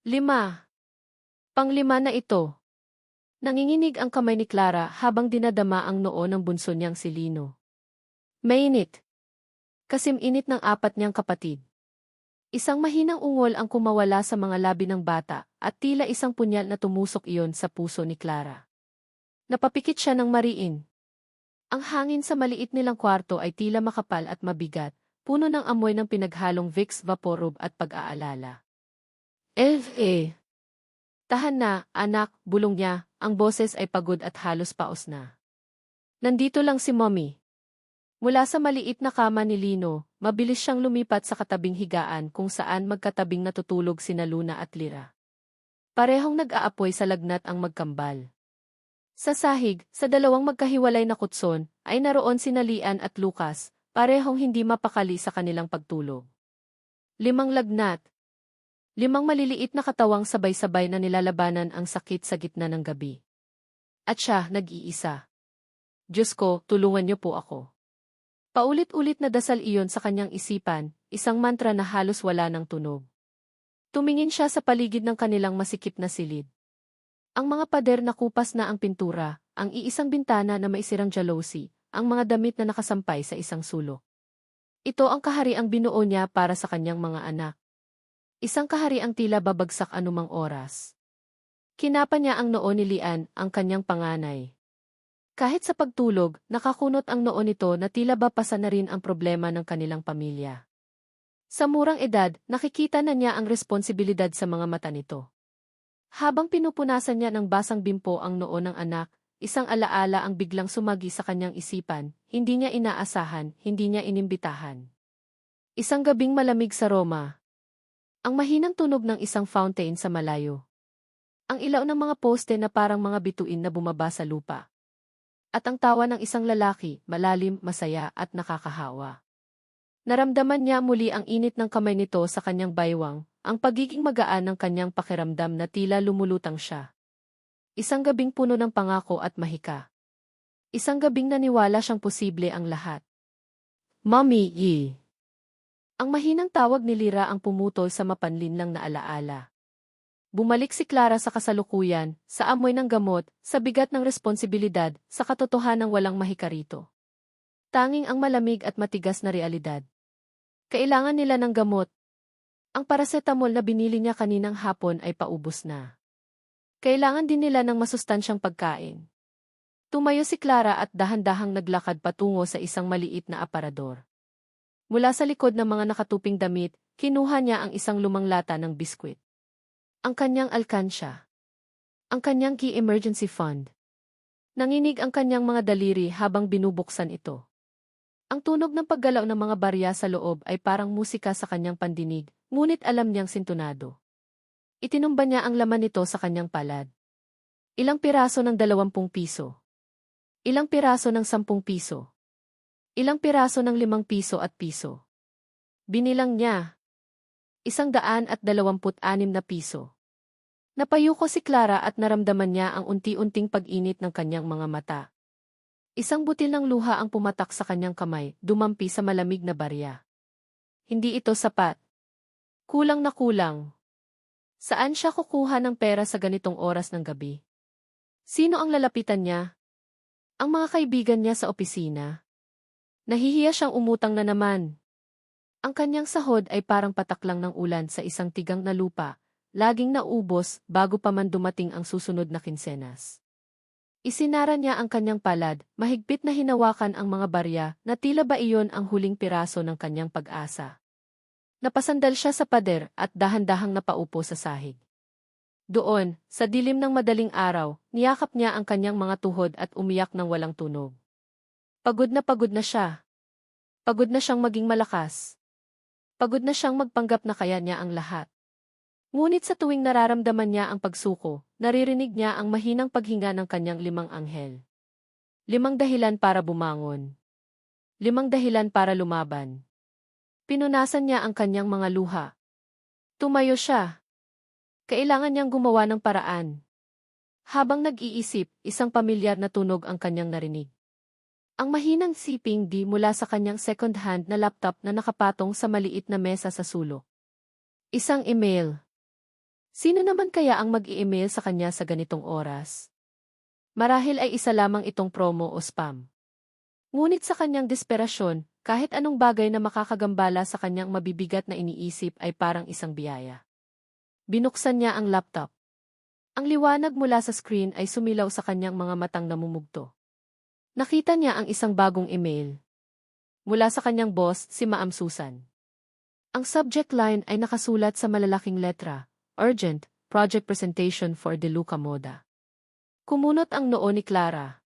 5. Panglima na ito. Nanginginig ang kamay ni Clara habang dinadama ang noo ng bunso niyang si Lino. Mainit. Kasim-init ng apat niyang kapatid. Isang mahinang ungol ang kumawala sa mga labi ng bata at tila isang punyal na tumusok iyon sa puso ni Clara. Napapikit siya ng mariin. Ang hangin sa maliit nilang kwarto ay tila makapal at mabigat, puno ng amoy ng pinaghalong Vicks Vaporub at pag-aalala. Tahan na, anak, bulong niya, ang boses ay pagod at halos paos na. Nandito lang si Mommy. Mula sa maliit na kama ni Lino, mabilis siyang lumipat sa katabing higaan kung saan magkatabing natutulog sina Luna at Lyra. Parehong nag-aapoy sa lagnat ang magkambal. Sa sahig, sa dalawang magkahiwalay na kutson, ay naroon sina Lian at Lucas, parehong hindi mapakali sa kanilang pagtulog. 5 lagnat. 5 maliliit na katawang sabay-sabay na nilalabanan ang sakit sa gitna ng gabi. At siya, nag-iisa. Diyos ko, tulungan niyo po ako. Paulit-ulit na dasal iyon sa kanyang isipan, isang mantra na halos wala ng tunog. Tumingin siya sa paligid ng kanilang masikip na silid. Ang mga pader na kupas na ang pintura, ang iisang bintana na maisirang jealousy, ang mga damit na nakasampay sa isang sulok. Ito ang kahariang binuo niya para sa kanyang mga anak. Isang kahariang tila babagsak anumang oras. Kinapa niya ang noo ni Lian, ang kanyang panganay. Kahit sa pagtulog, nakakunot ang noo nito na tila bapasa na rin ang problema ng kanilang pamilya. Sa murang edad, nakikita na niya ang responsibilidad sa mga mata nito. Habang pinupunasan niya ng basang bimpo ang noo ng anak, isang alaala ang biglang sumagi sa kanyang isipan, hindi niya inaasahan, hindi niya inimbitahan. Isang gabing malamig sa Roma. Ang mahinang tunog ng isang fountain sa malayo. Ang ilaw ng mga poste na parang mga bituin na bumaba sa lupa. At ang tawa ng isang lalaki, malalim, masaya at nakakahawa. Naramdaman niya muli ang init ng kamay nito sa kanyang baywang, ang pagiging magaan ng kanyang pakiramdam na tila lumulutang siya. Isang gabing puno ng pangako at mahika. Isang gabing naniwala siyang posible ang lahat. Mommy, Ang mahinang tawag ni Lyra ang pumutol sa mapanlinlang na alaala. Bumalik si Clara sa kasalukuyan, sa amoy ng gamot, sa bigat ng responsibilidad, sa katotohanang walang mahika rito. Tanging ang malamig at matigas na realidad. Kailangan nila ng gamot. Ang paracetamol na binili niya kaninang hapon ay paubos na. Kailangan din nila ng masustansyang pagkain. Tumayo si Clara at dahan-dahang naglakad patungo sa isang maliit na aparador. Mula sa likod ng mga nakatuping damit, kinuha niya ang isang lumang lata ng biskwit. Ang kanyang alkansya. Ang kanyang key emergency fund. Nanginig ang kanyang mga daliri habang binubuksan ito. Ang tunog ng paggalaw ng mga barya sa loob ay parang musika sa kanyang pandinig, ngunit alam niyang sintonado. Itinumba niya ang laman nito sa kanyang palad. Ilang piraso ng 20 piso. Ilang piraso ng 10 piso. Ilang piraso ng 5 piso at piso. Binilang niya. 126 na piso. Napayuko si Clara at naramdaman niya ang unti-unting pag-init ng kanyang mga mata. Isang butil ng luha ang pumatak sa kanyang kamay, dumampi sa malamig na barya. Hindi ito sapat. Kulang na kulang. Saan siya kukuha ng pera sa ganitong oras ng gabi? Sino ang lalapitan niya? Ang mga kaibigan niya sa opisina. Nahihiya siyang umutang na naman. Ang kanyang sahod ay parang patak lang ng ulan sa isang tigang na lupa, laging naubos bago pa man dumating ang susunod na kinsenas. Isinara niya ang kanyang palad, mahigpit na hinawakan ang mga barya na tila ba iyon ang huling piraso ng kanyang pag-asa. Napasandal siya sa pader at dahan-dahang napaupo sa sahig. Doon, sa dilim ng madaling araw, niyakap niya ang kanyang mga tuhod at umiyak ng walang tunog. Pagod na siya. Pagod na siyang maging malakas. Pagod na siyang magpanggap na kaya niya ang lahat. Ngunit sa tuwing nararamdaman niya ang pagsuko, naririnig niya ang mahinang paghinga ng kanyang 5 anghel. 5 dahilan para bumangon. 5 dahilan para lumaban. Pinunasan niya ang kanyang mga luha. Tumayo siya. Kailangan niyang gumawa ng paraan. Habang nag-iisip, isang pamilyar na tunog ang kanyang narinig. Ang mahinang siping di mula sa kanyang second-hand na laptop na nakapatong sa maliit na mesa sa sulok. Isang email. Sino naman kaya ang mag-i-email sa kanya sa ganitong oras? Marahil ay isa lamang itong promo o spam. Ngunit sa kanyang desperasyon, kahit anong bagay na makakagambala sa kanyang mabibigat na iniisip ay parang isang biyaya. Binuksan niya ang laptop. Ang liwanag mula sa screen ay sumilaw sa kanyang mga matang namumugto. Nakita niya ang isang bagong email. Mula sa kanyang boss, si Ma'am Susan. Ang subject line ay nakasulat sa malalaking letra, Urgent, Project Presentation for De Luca Moda. Kumunot ang noo ni Clara.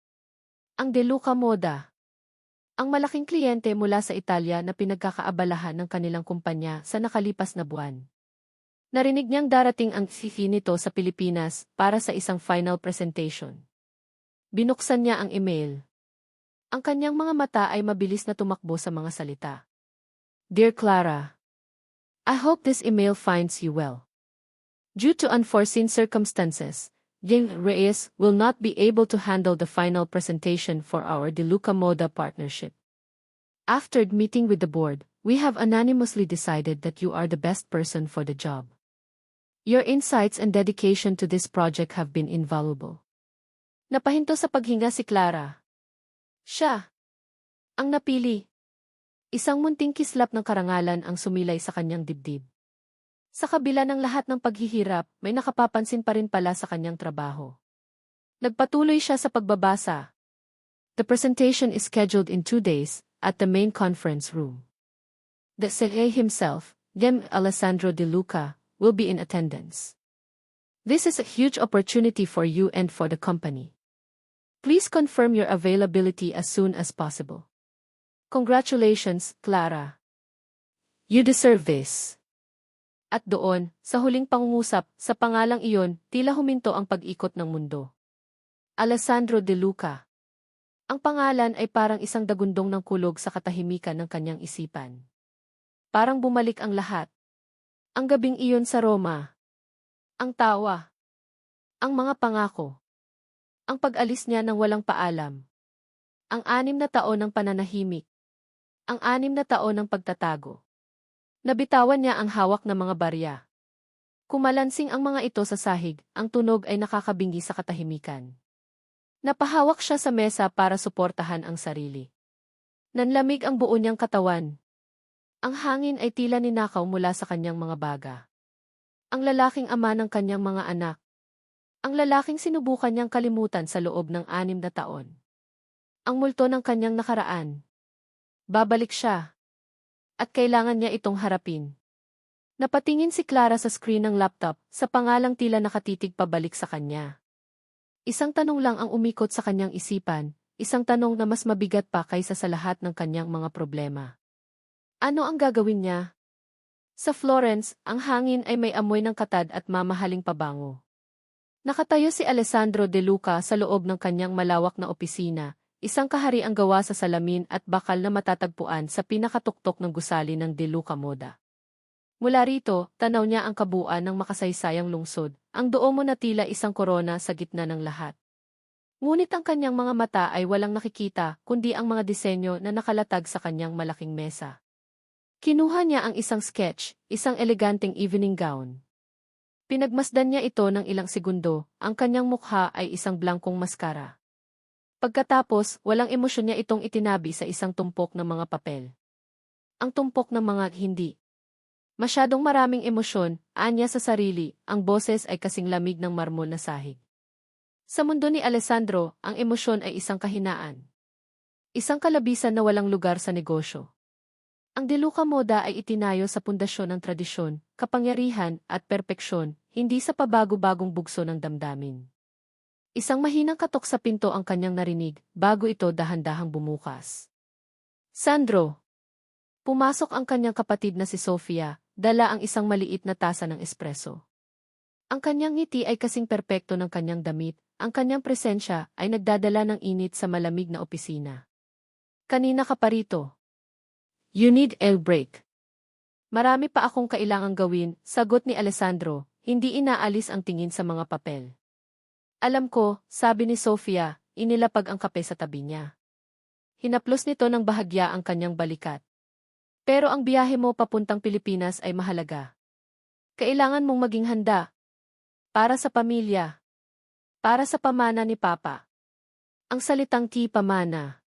Ang De Luca Moda. Ang malaking kliyente mula sa Italia na pinagkakaabalahan ng kanilang kumpanya sa nakalipas na buwan. Narinig niyang darating ang CC nito sa Pilipinas para sa isang final presentation. Binuksan niya ang email. Ang kanyang mga mata ay mabilis na tumakbo sa mga salita. Dear Clara, I hope this email finds you well. Due to unforeseen circumstances, Jing Reyes will not be able to handle the final presentation for our De Luca Moda partnership. After meeting with the board, we have unanimously decided that you are the best person for the job. Your insights and dedication to this project have been invaluable. Napahinto sa paghinga si Clara. Siya ang napili. Isang munting kislap ng karangalan ang sumilay sa kanyang dibdib. Sa kabila ng lahat ng paghihirap, may nakapapansin pa rin pala sa kanyang trabaho. Nagpatuloy siya sa pagbabasa. The presentation is scheduled in 2 days, at the main conference room. The CA himself, Dem Alessandro De Luca, will be in attendance. This is a huge opportunity for you and for the company. Please confirm your availability as soon as possible. Congratulations, Clara. You deserve this. At doon, sa huling pangungusap, sa pangalang iyon, tila huminto ang pag-ikot ng mundo. Alessandro De Luca. Ang pangalan ay parang isang dagundong ng kulog sa katahimikan ng kanyang isipan. Parang bumalik ang lahat. Ang gabing iyon sa Roma. Ang tawa. Ang mga pangako. Ang pag-alis niya ng walang paalam. Ang 6 na taon ng pananahimik. Ang 6 na taon ng pagtatago. Nabitawan niya ang hawak ng mga barya. Kumalansing ang mga ito sa sahig, ang tunog ay nakakabingi sa katahimikan. Napahawak siya sa mesa para suportahan ang sarili. Nanlamig ang buo niyang katawan. Ang hangin ay tila ninakaw mula sa kanyang mga baga. Ang lalaking ama ng kanyang mga anak. Ang lalaking sinubukan niyang kalimutan sa loob ng 6 na taon. Ang multo ng kanyang nakaraan. Babalik siya. At kailangan niya itong harapin. Napatingin si Clara sa screen ng laptop, sa pangalang tila nakatitig pabalik sa kanya. Isang tanong lang ang umikot sa kanyang isipan, isang tanong na mas mabigat pa kaysa sa lahat ng kanyang mga problema. Ano ang gagawin niya? Sa Florence, ang hangin ay may amoy ng katad at mamahaling pabango. Nakatayo si Alessandro De Luca sa loob ng kanyang malawak na opisina, isang kahariang gawa sa salamin at bakal na matatagpuan sa pinakatuktok ng gusali ng De Luca Moda. Mula rito, tanaw niya ang kabuuan ng makasaysayang lungsod, ang Duomo na tila isang korona sa gitna ng lahat. Ngunit ang kanyang mga mata ay walang nakikita, kundi ang mga disenyo na nakalatag sa kanyang malaking mesa. Kinuha niya ang isang sketch, isang eleganteng evening gown. Pinagmasdan niya ito ng ilang segundo, ang kanyang mukha ay isang blankong maskara. Pagkatapos, walang emosyon niya itong itinabi sa isang tumpok ng mga papel. Ang tumpok ng mga hindi. Masyadong maraming emosyon, anya sa sarili, ang boses ay kasing lamig ng marmol na sahig. Sa mundo ni Alessandro, ang emosyon ay isang kahinaan. Isang kalabisan na walang lugar sa negosyo. Ang De Luca Moda ay itinayo sa pundasyon ng tradisyon, kapangyarihan, at perpeksyon, hindi sa pabago-bagong bugso ng damdamin. Isang mahinang katok sa pinto ang kanyang narinig, bago ito dahan-dahang bumukas. Sandro! Pumasok ang kanyang kapatid na si Sofia, dala ang isang maliit na tasa ng espresso. Ang kanyang ngiti ay kasing perpekto ng kanyang damit, ang kanyang presensya ay nagdadala ng init sa malamig na opisina. Kanina ka pa rito. You need a break. Marami pa akong kailangang gawin, sagot ni Alessandro, hindi inaalis ang tingin sa mga papel. Alam ko, sabi ni Sofia, inilapag ang kape sa tabi niya. Hinaplos nito ng bahagya ang kanyang balikat. Pero ang biyahe mo papuntang Pilipinas ay mahalaga. Kailangan mong maging handa. Para sa pamilya. Para sa pamana ni Papa. Ang salitang pamana.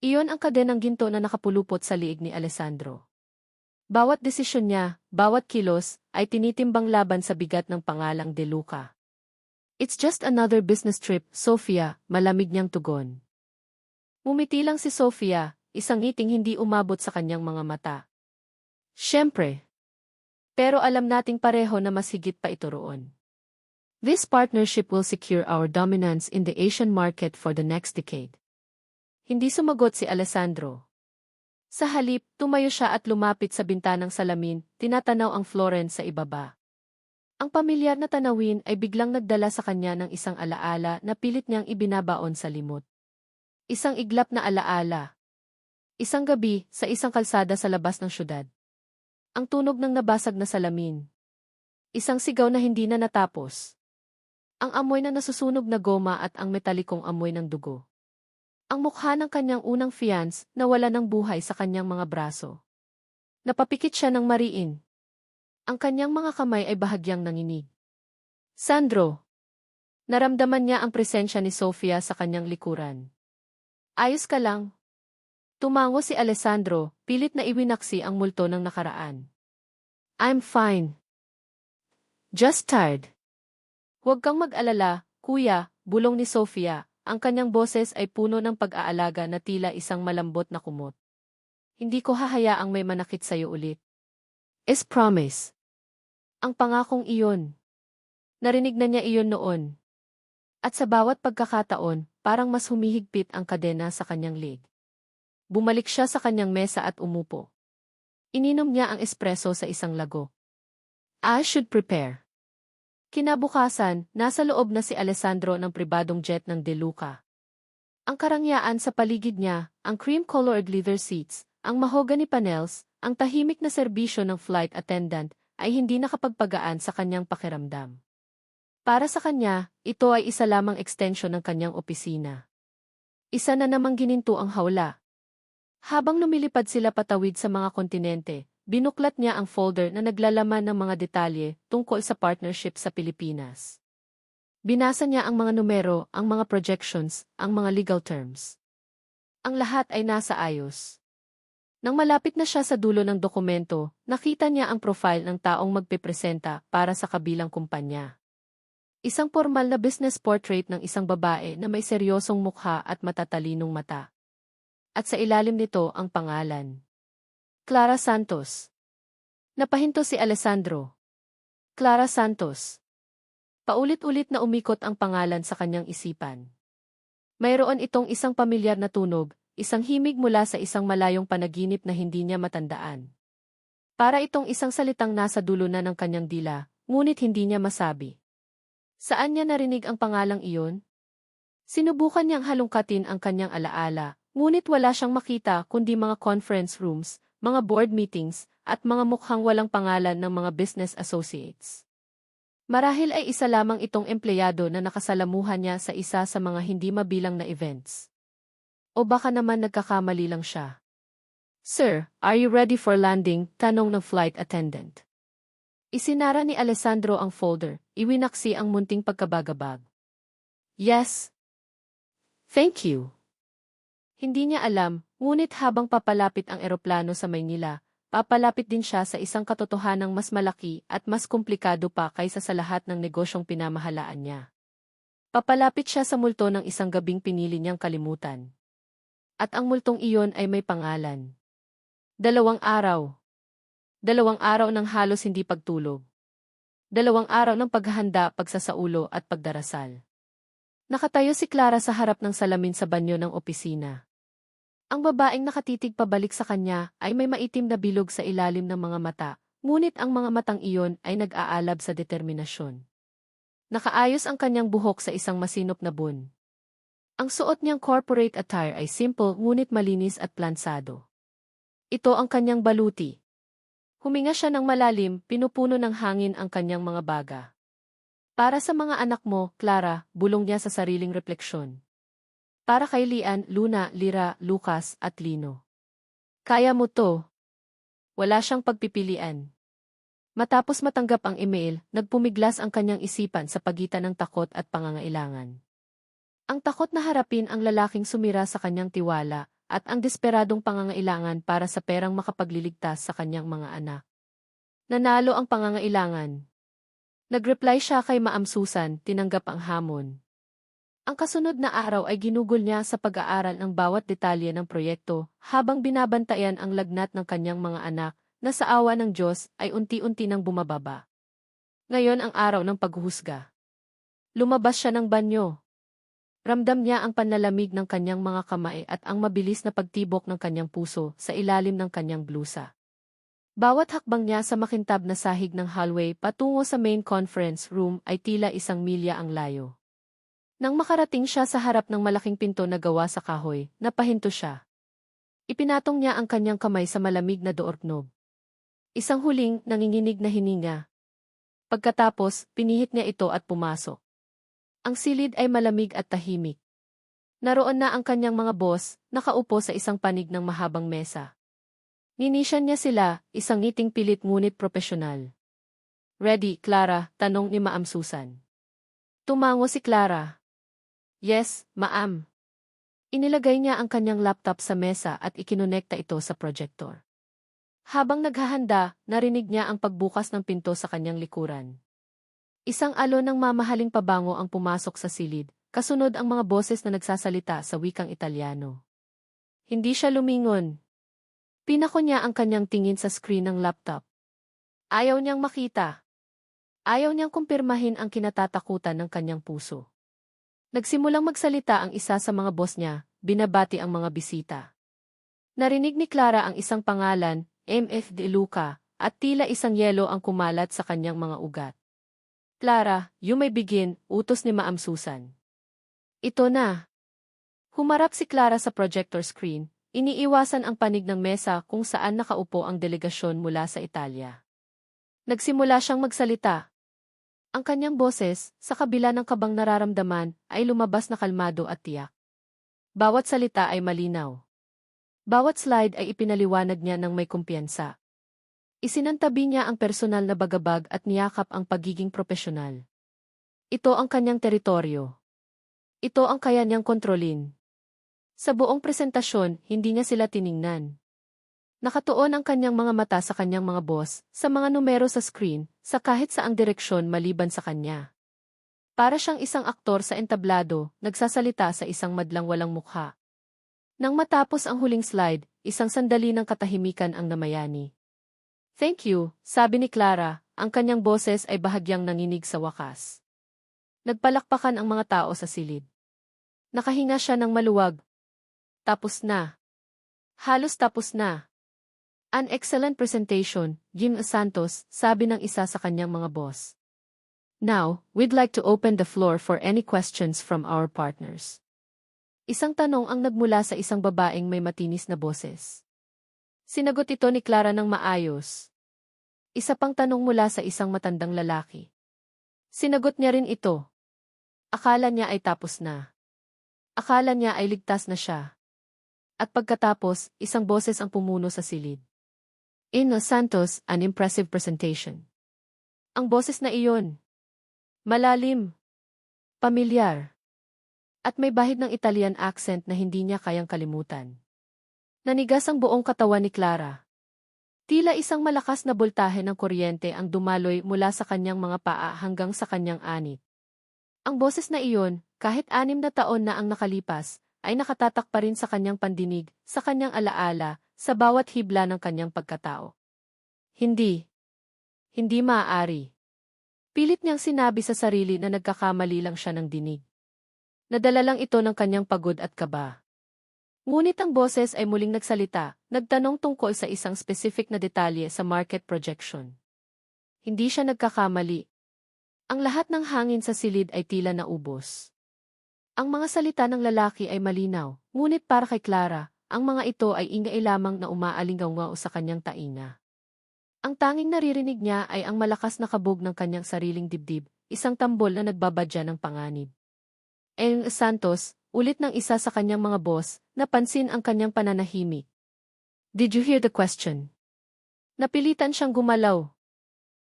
Iyon ang kadenang ginto na nakapulupot sa liig ni Alessandro. Bawat desisyon niya, bawat kilos, ay tinitimbang laban sa bigat ng pangalang De Luca. It's just another business trip, Sofia, malamig niyang tugon. Umiti lang si Sofia, isang ngiting hindi umabot sa kanyang mga mata. Siyempre. Pero alam nating pareho na mas higit pa ito roon. This partnership will secure our dominance in the Asian market for the next decade. Hindi sumagot si Alessandro. Sa halip, tumayo siya at lumapit sa bintanang salamin, tinatanaw ang Florence sa ibaba. Ang pamilyar na tanawin ay biglang nagdala sa kanya ng isang alaala na pilit niyang ibinabaon sa limot. Isang iglap na alaala. Isang gabi, sa isang kalsada sa labas ng syudad. Ang tunog ng nabasag na salamin. Isang sigaw na hindi na natapos. Ang amoy na nasusunog na goma at ang metalikong amoy ng dugo. Ang mukha ng kanyang unang fiance na wala ng buhay sa kanyang mga braso. Napapikit siya ng mariin. Ang kanyang mga kamay ay bahagyang nanginig. Sandro. Naramdaman niya ang presensya ni Sofia sa kanyang likuran. Ayos ka lang? Tumango si Alessandro, pilit na iwinaksi ang multo ng nakaraan. I'm fine. Just tired. Huwag kang mag-alala, kuya, bulong ni Sofia. Ang kanyang boses ay puno ng pag-aalaga na tila isang malambot na kumot. Hindi ko hahayaang may manakit sa'yo ulit. Is promise. Ang pangakong iyon. Narinig na niya iyon noon. At sa bawat pagkakataon, parang mas humihigpit ang kadena sa kanyang leg. Bumalik siya sa kanyang mesa at umupo. Ininom niya ang espresso sa isang lago. I should prepare. Kinabukasan, nasa loob na si Alessandro ng pribadong jet ng De Luca. Ang karangyaan sa paligid niya, ang cream-colored leather seats, ang mahogany panels, ang tahimik na serbisyo ng flight attendant, ay hindi nakapagpagaan sa kanyang pakiramdam. Para sa kanya, ito ay isa lamang extension ng kanyang opisina. Isa na namang gininto ang hawla. Habang lumilipad sila patawid sa mga kontinente, binuklat niya ang folder na naglalaman ng mga detalye tungkol sa partnership sa Pilipinas. Binasa niya ang mga numero, ang mga projections, ang mga legal terms. Ang lahat ay nasa ayos. Nang malapit na siya sa dulo ng dokumento, nakita niya ang profile ng taong magpipresenta para sa kabilang kumpanya. Isang formal na business portrait ng isang babae na may seryosong mukha at matatalinong mata. At sa ilalim nito ang pangalan. Clara Santos. Napahinto si Alessandro. Clara Santos. Paulit-ulit na umikot ang pangalan sa kanyang isipan. Mayroon itong isang pamilyar na tunog, isang himig mula sa isang malayong panaginip na hindi niya matandaan. Para itong isang salitang nasa dulo na ng kanyang dila, ngunit hindi niya masabi. Saan niya narinig ang pangalang iyon? Sinubukan niyang halungkatin ang kanyang alaala, ngunit wala siyang makita kundi mga conference rooms, mga board meetings, at mga mukhang walang pangalan ng mga business associates. Marahil ay isa lamang itong empleyado na nakasalamuhan niya sa isa sa mga hindi mabilang na events. O baka naman nagkakamali lang siya. Sir, are you ready for landing? Tanong ng flight attendant. Isinara ni Alessandro ang folder, iwinaksi ang munting pagkabagabag. Yes. Thank you. Hindi niya alam, ngunit habang papalapit ang eroplano sa Maynila, papalapit din siya sa isang katotohanang mas malaki at mas komplikado pa kaysa sa lahat ng negosyong pinamahalaan niya. Papalapit siya sa multo ng isang gabing pinili niyang kalimutan. At ang multong iyon ay may pangalan. 2 araw. 2 araw ng halos hindi pagtulog. 2 araw ng paghahanda, pagsasaulo at pagdarasal. Nakatayo si Clara sa harap ng salamin sa banyo ng opisina. Ang babaeng nakatitig pabalik sa kanya ay may maitim na bilog sa ilalim ng mga mata, ngunit ang mga matang iyon ay nag-aalab sa determinasyon. Nakaayos ang kanyang buhok sa isang masinop na bun. Ang suot niyang corporate attire ay simple ngunit malinis at plansado. Ito ang kanyang baluti. Huminga siya ng malalim, pinupuno ng hangin ang kanyang mga baga. Para sa mga anak mo, Clara, bulong niya sa sariling refleksyon. Para kay Lian, Luna, Lira, Lucas, at Lino. Kaya mo to. Wala siyang pagpipilian. Matapos matanggap ang email, nagpumiglas ang kanyang isipan sa pagitan ng takot at pangangailangan. Ang takot na harapin ang lalaking sumira sa kanyang tiwala, at ang desperadong pangangailangan para sa perang makapagliligtas sa kanyang mga anak. Nanalo ang pangangailangan. Nag-reply siya kay Ma'am Susan, tinanggap ang hamon. Ang kasunod na araw ay ginugol niya sa pag-aaral ng bawat detalye ng proyekto, habang binabantayan ang lagnat ng kanyang mga anak, na sa awa ng Diyos ay unti-unti nang bumababa. Ngayon ang araw ng paghuhusga. Lumabas siya ng banyo. Ramdam niya ang panlalamig ng kanyang mga kamay at ang mabilis na pagtibok ng kanyang puso sa ilalim ng kanyang blusa. Bawat hakbang niya sa makintab na sahig ng hallway patungo sa main conference room ay tila 1 milya ang layo. Nang makarating siya sa harap ng malaking pinto na gawa sa kahoy, napahinto siya. Ipinatong niya ang kanyang kamay sa malamig na doorknob. Isang huling, nanginginig na hininga. Pagkatapos, pinihit niya ito at pumasok. Ang silid ay malamig at tahimik. Naroon na ang kanyang mga boss, nakaupo sa isang panig ng mahabang mesa. Ninisyan niya sila, isang ngiting pilit ngunit propesyonal. "Ready, Clara?" tanong ni Ma'am Susan. Tumango si Clara. "Yes, Ma'am." Inilagay niya ang kanyang laptop sa mesa at ikinonekta ito sa projector. Habang naghahanda, narinig niya ang pagbukas ng pinto sa kanyang likuran. Isang alon ng mamahaling pabango ang pumasok sa silid, kasunod ang mga boses na nagsasalita sa wikang Italyano. Hindi siya lumingon. Pinako niya ang kanyang tingin sa screen ng laptop. Ayaw niyang makita. Ayaw niyang kumpirmahin ang kinatatakutan ng kanyang puso. Nagsimulang magsalita ang isa sa mga boss niya, binabati ang mga bisita. Narinig ni Clara ang isang pangalan, M.F. De Luca, at tila isang yelo ang kumalat sa kanyang mga ugat. "Clara, you may begin," utos ni Ma'am Susan. Ito na. Humarap si Clara sa projector screen, iniiwasan ang panig ng mesa kung saan nakaupo ang delegasyon mula sa Italia. Nagsimula siyang magsalita. Ang kanyang boses, sa kabila ng kabang nararamdaman, ay lumabas na kalmado at tiyak. Bawat salita ay malinaw. Bawat slide ay ipinaliwanag niya ng may kumpiyansa. Isinantabi niya ang personal na bagabag at niyakap ang pagiging propesyonal. Ito ang kanyang teritoryo. Ito ang kaya niyang kontrolin. Sa buong presentasyon, hindi niya sila tiningnan. Nakatuon ang kanyang mga mata sa kanyang mga boss, sa mga numero sa screen, sa kahit saang direksyon maliban sa kanya. Para siyang isang aktor sa entablado, nagsasalita sa isang madlang walang mukha. Nang matapos ang huling slide, isang sandali ng katahimikan ang namayani. "Thank you," sabi ni Clara, ang kanyang boses ay bahagyang nanginig sa wakas. Nagpalakpakan ang mga tao sa silid. Nakahinga siya ng maluwag. Tapos na. Halos tapos na. "An excellent presentation, Jim Santos," sabi ng isa sa kanyang mga boss. "Now, we'd like to open the floor for any questions from our partners." Isang tanong ang nagmula sa isang babaeng may matinis na boses. Sinagot ito ni Clara ng maayos. Isa pang tanong mula sa isang matandang lalaki. Sinagot niya rin ito. Akala niya ay tapos na. Akala niya ay ligtas na siya. At pagkatapos, isang boses ang pumuno sa silid. "Ino Santos, an impressive presentation." Ang boses na iyon. Malalim. Pamilyar. At may bahid ng Italian accent na hindi niya kayang kalimutan. Nanigas ang buong katawan ni Clara. Tila isang malakas na boltahe ng kuryente ang dumaloy mula sa kanyang mga paa hanggang sa kanyang anit. Ang boses na iyon, kahit 6 na taon na ang nakalipas, ay nakatatak pa rin sa kanyang pandinig, sa kanyang alaala, sa bawat hibla ng kanyang pagkatao. Hindi. Hindi maaari. Pilit niyang sinabi sa sarili na nagkakamali lang siya ng dinig. Nadala lang ito ng kanyang pagod at kaba. Ngunit ang boses ay muling nagsalita, nagtanong tungkol sa isang specific na detalye sa market projection. Hindi siya nagkakamali. Ang lahat ng hangin sa silid ay tila naubos. Ang mga salita ng lalaki ay malinaw, ngunit para kay Clara, ang mga ito ay ingay lamang na umaalingaw sa kanyang tainga. Ang tanging naririnig niya ay ang malakas na kabog ng kanyang sariling dibdib, isang tambol na nagbabadya ng panganib. Santos, ulit ng isa sa kanyang mga boss, napansin ang kanyang pananahimik. "Did you hear the question?" Napilitan siyang gumalaw.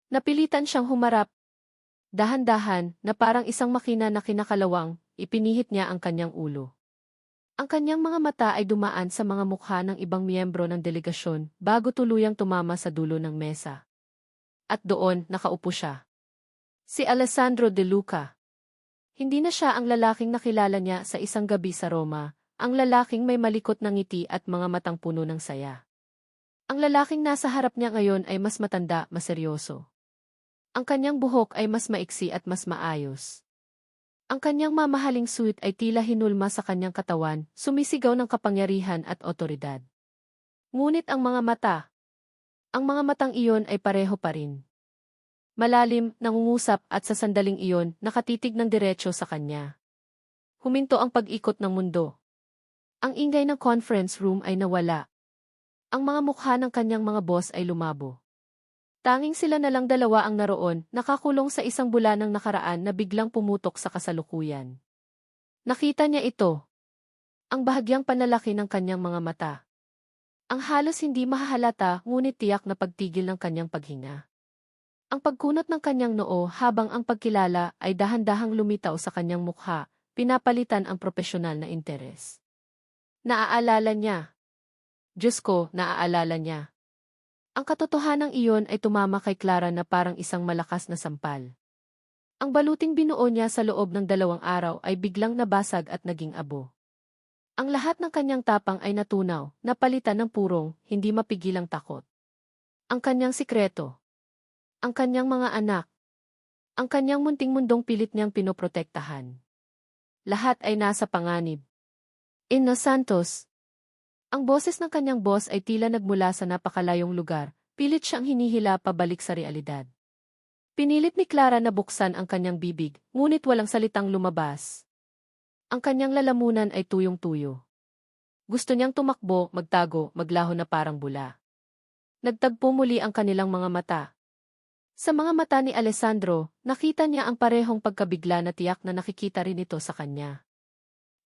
Napilitan siyang humarap. Dahan-dahan, na parang isang makina na kinakalawang, ipinihit niya ang kanyang ulo. Ang kanyang mga mata ay dumaan sa mga mukha ng ibang miyembro ng delegasyon bago tuluyang tumama sa dulo ng mesa. At doon, nakaupo siya. Si Alessandro De Luca. Hindi na siya ang lalaking nakilala niya sa isang gabi sa Roma, ang lalaking may malikot na ngiti at mga matang puno ng saya. Ang lalaking nasa harap niya ngayon ay mas matanda, mas seryoso. Ang kanyang buhok ay mas maiksi at mas maayos. Ang kanyang mamahaling suit ay tila hinulma sa kanyang katawan, sumisigaw ng kapangyarihan at otoridad. Ngunit ang mga matang iyon ay pareho pa rin. Malalim, nangungusap at sa sandaling iyon, nakatitig ng diretso sa kanya. Huminto ang pag-ikot ng mundo. Ang ingay ng conference room ay nawala. Ang mga mukha ng kanyang mga boss ay lumabo. Tanging sila na lang dalawa ang naroon, nakakulong sa isang bulanang nakaraan na biglang pumutok sa kasalukuyan. Nakita niya ito. Ang bahagyang panlalaki ng kanyang mga mata. Ang halos hindi mahahalata ngunit tiyak na pagtigil ng kanyang paghinga. Ang pagkunot ng kanyang noo habang ang pagkilala ay dahan-dahang lumitaw sa kanyang mukha, pinapalitan ang propesyonal na interes. Naaalala niya. Diyos ko, naaalala niya. Ang katotohanang iyon ay tumama kay Clara na parang isang malakas na sampal. Ang baluting binuo niya sa loob ng 2 araw ay biglang nabasag at naging abo. Ang lahat ng kanyang tapang ay natunaw, napalitan ng purong, hindi mapigilang takot. Ang kanyang sikreto. Ang kanyang mga anak. Ang kanyang munting mundong pilit niyang pinoprotektahan. Lahat ay nasa panganib. Inno Santos. Ang boses ng kanyang boss ay tila nagmula sa napakalayong lugar, pilit siyang hinihila pabalik sa realidad. Pinilit ni Clara na buksan ang kanyang bibig, ngunit walang salitang lumabas. Ang kanyang lalamunan ay tuyong-tuyo. Gusto niyang tumakbo, magtago, maglaho na parang bula. Nagtagpo muli ang kanilang mga mata. Sa mga mata ni Alessandro, nakita niya ang parehong pagkabigla na tiyak na nakikita rin ito sa kanya.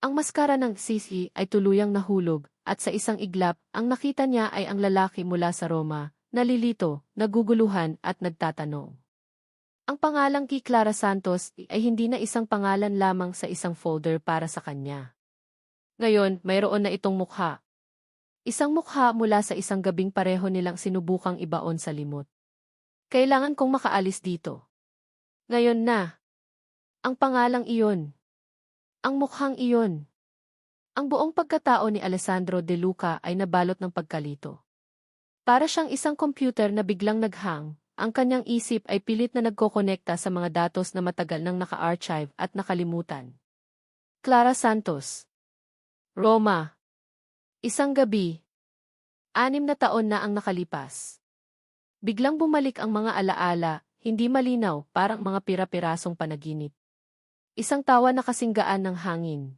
Ang maskara ng sisi ay tuluyang nahulog, at sa isang iglap, ang nakita niya ay ang lalaki mula sa Roma, nalilito, naguguluhan at nagtatanong. Ang pangalang kay Clara Santos ay hindi na isang pangalan lamang sa isang folder para sa kanya. Ngayon, mayroon na itong mukha. Isang mukha mula sa isang gabing pareho nilang sinubukang ibaon sa limot. Kailangan kong makaalis dito. Ngayon na. Ang pangalang iyon. Ang mukhang iyon. Ang buong pagkatao ni Alessandro De Luca ay nabalot ng pagkalito. Para siyang isang computer na biglang naghang, ang kanyang isip ay pilit na nagkokonekta sa mga datos na matagal nang naka-archive at nakalimutan. Clara Santos. Roma. Isang gabi. 6 na taon na ang nakalipas. Biglang bumalik ang mga alaala, hindi malinaw, parang mga pira-pirasong panaginip. Isang tawa na kasinggaan ng hangin.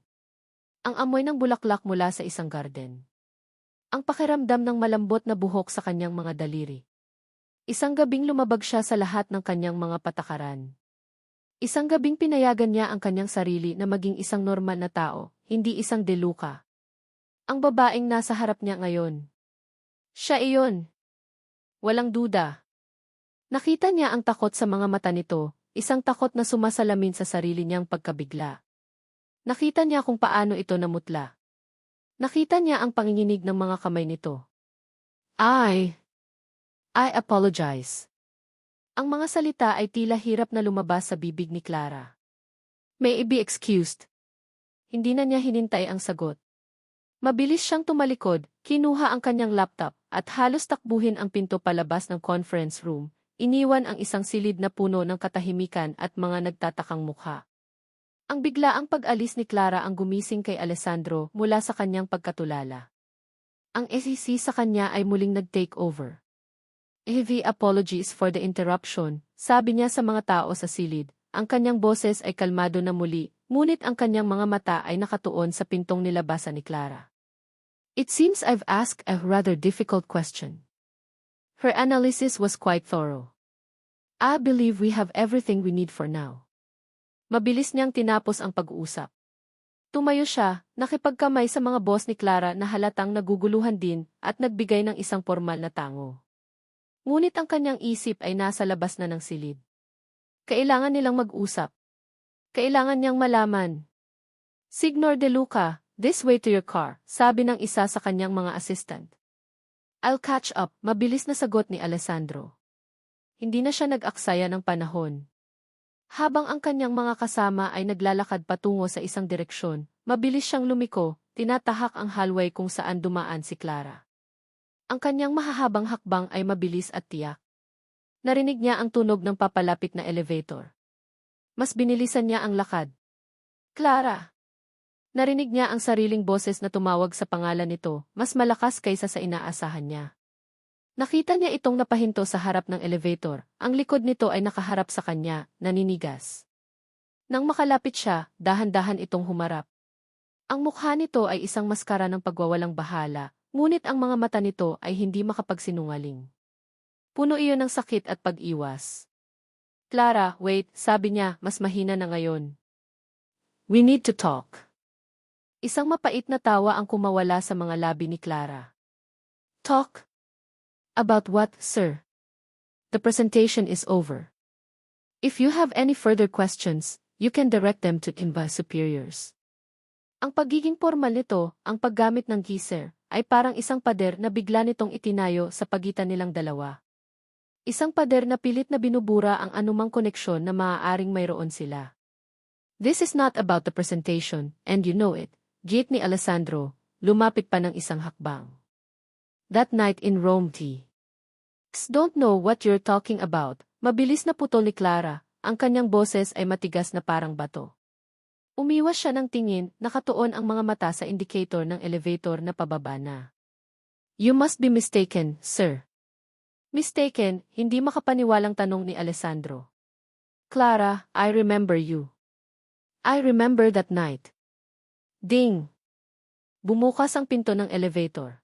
Ang amoy ng bulaklak mula sa isang garden. Ang pakiramdam ng malambot na buhok sa kanyang mga daliri. Isang gabing lumabag siya sa lahat ng kanyang mga patakaran. Isang gabing pinayagan niya ang kanyang sarili na maging isang normal na tao, hindi isang De Luca. Ang babaeng nasa harap niya ngayon. Siya iyon. Walang duda. Nakita niya ang takot sa mga mata nito, isang takot na sumasalamin sa sarili niyang pagkabigla. Nakita niya kung paano ito namutla. Nakita niya ang panginginig ng mga kamay nito. I apologize. Ang mga salita ay tila hirap na lumabas sa bibig ni Clara. May I be excused? Hindi na niya hinintay ang sagot. Mabilis siyang tumalikod, kinuha ang kanyang laptop, at halos takbuhin ang pinto palabas ng conference room, iniwan ang isang silid na puno ng katahimikan at mga nagtatakang mukha. Ang biglaang pag-alis ni Clara ang gumising kay Alessandro mula sa kanyang pagkatulala. Ang SEC sa kanya ay muling nag-take over. Heavy apologies for the interruption, sabi niya sa mga tao sa silid. Ang kanyang boses ay kalmado na muli, ngunit ang kanyang mga mata ay nakatuon sa pintong nilabasan ni Clara. It seems I've asked a rather difficult question. Her analysis was quite thorough. I believe we have everything we need for now. Mabilis niyang tinapos ang pag-uusap. Tumayo siya, nakipagkamay sa mga boss ni Clara na halatang naguguluhan din at nagbigay ng isang formal na tango. Ngunit ang kanyang isip ay nasa labas na ng silid. Kailangan nilang mag-usap. Kailangan niyang malaman. Signor De Luca, this way to your car, sabi ng isa sa kanyang mga assistant. I'll catch up, mabilis na sagot ni Alessandro. Hindi na siya nag-aksaya ng panahon. Habang ang kanyang mga kasama ay naglalakad patungo sa isang direksyon, mabilis siyang lumiko, tinatahak ang hallway kung saan dumaan si Clara. Ang kanyang mahahabang hakbang ay mabilis at tiyak. Narinig niya ang tunog ng papalapit na elevator. Mas binilisan niya ang lakad. Clara! Narinig niya ang sariling boses na tumawag sa pangalan nito, mas malakas kaysa sa inaasahan niya. Nakita niya itong napahinto sa harap ng elevator, ang likod nito ay nakaharap sa kanya, naninigas. Nang makalapit siya, dahan-dahan itong humarap. Ang mukha nito ay isang maskara ng pagwawalang bahala, ngunit ang mga mata nito ay hindi makapagsinungaling. Puno iyon ng sakit at pag-iwas. Clara, wait, sabi niya, mas mahina na ngayon. We need to talk. Isang mapait na tawa ang kumawala sa mga labi ni Clara. Talk? About what, sir? The presentation is over. If you have any further questions, you can direct them to my superiors. Ang pagiging formal nito, ang paggamit ng geyser, ay parang isang pader na bigla nitong itinayo sa pagitan nilang dalawa. Isang pader na pilit na binubura ang anumang koneksyon na maaaring mayroon sila. This is not about the presentation, and you know it, git ni Alessandro, lumapit pa ng isang hakbang. That night in Rome don't know what you're talking about, mabilis na putol ni Clara, ang kanyang boses ay matigas na parang bato. Umiwas siya ng tingin, nakatuon ang mga mata sa indicator ng elevator na pababa na. You must be mistaken, sir. Mistaken, hindi makapaniwalang tanong ni Alessandro. Clara, I remember you. I remember that night. Ding! Bumukas ang pinto ng elevator.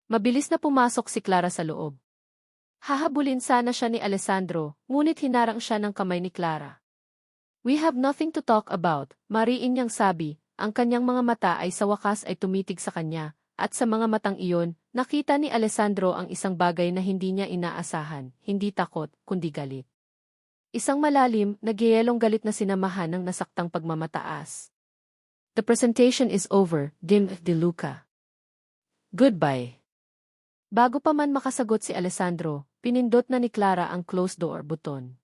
Mabilis na pumasok si Clara sa loob. Hahabulin sana siya ni Alessandro, ngunit hinarang siya ng kamay ni Clara. We have nothing to talk about, mariin niyang sabi, ang kanyang mga mata ay sa wakas ay tumitig sa kanya, at sa mga matang iyon, nakita ni Alessandro ang isang bagay na hindi niya inaasahan, hindi takot, kundi galit. Isang malalim, nagyayelong galit na sinamahan ng nasaktang pagmamataas. The presentation is over, De Luca. Goodbye. Bago pa man makasagot si Alessandro, pinindot na ni Clara ang close door button.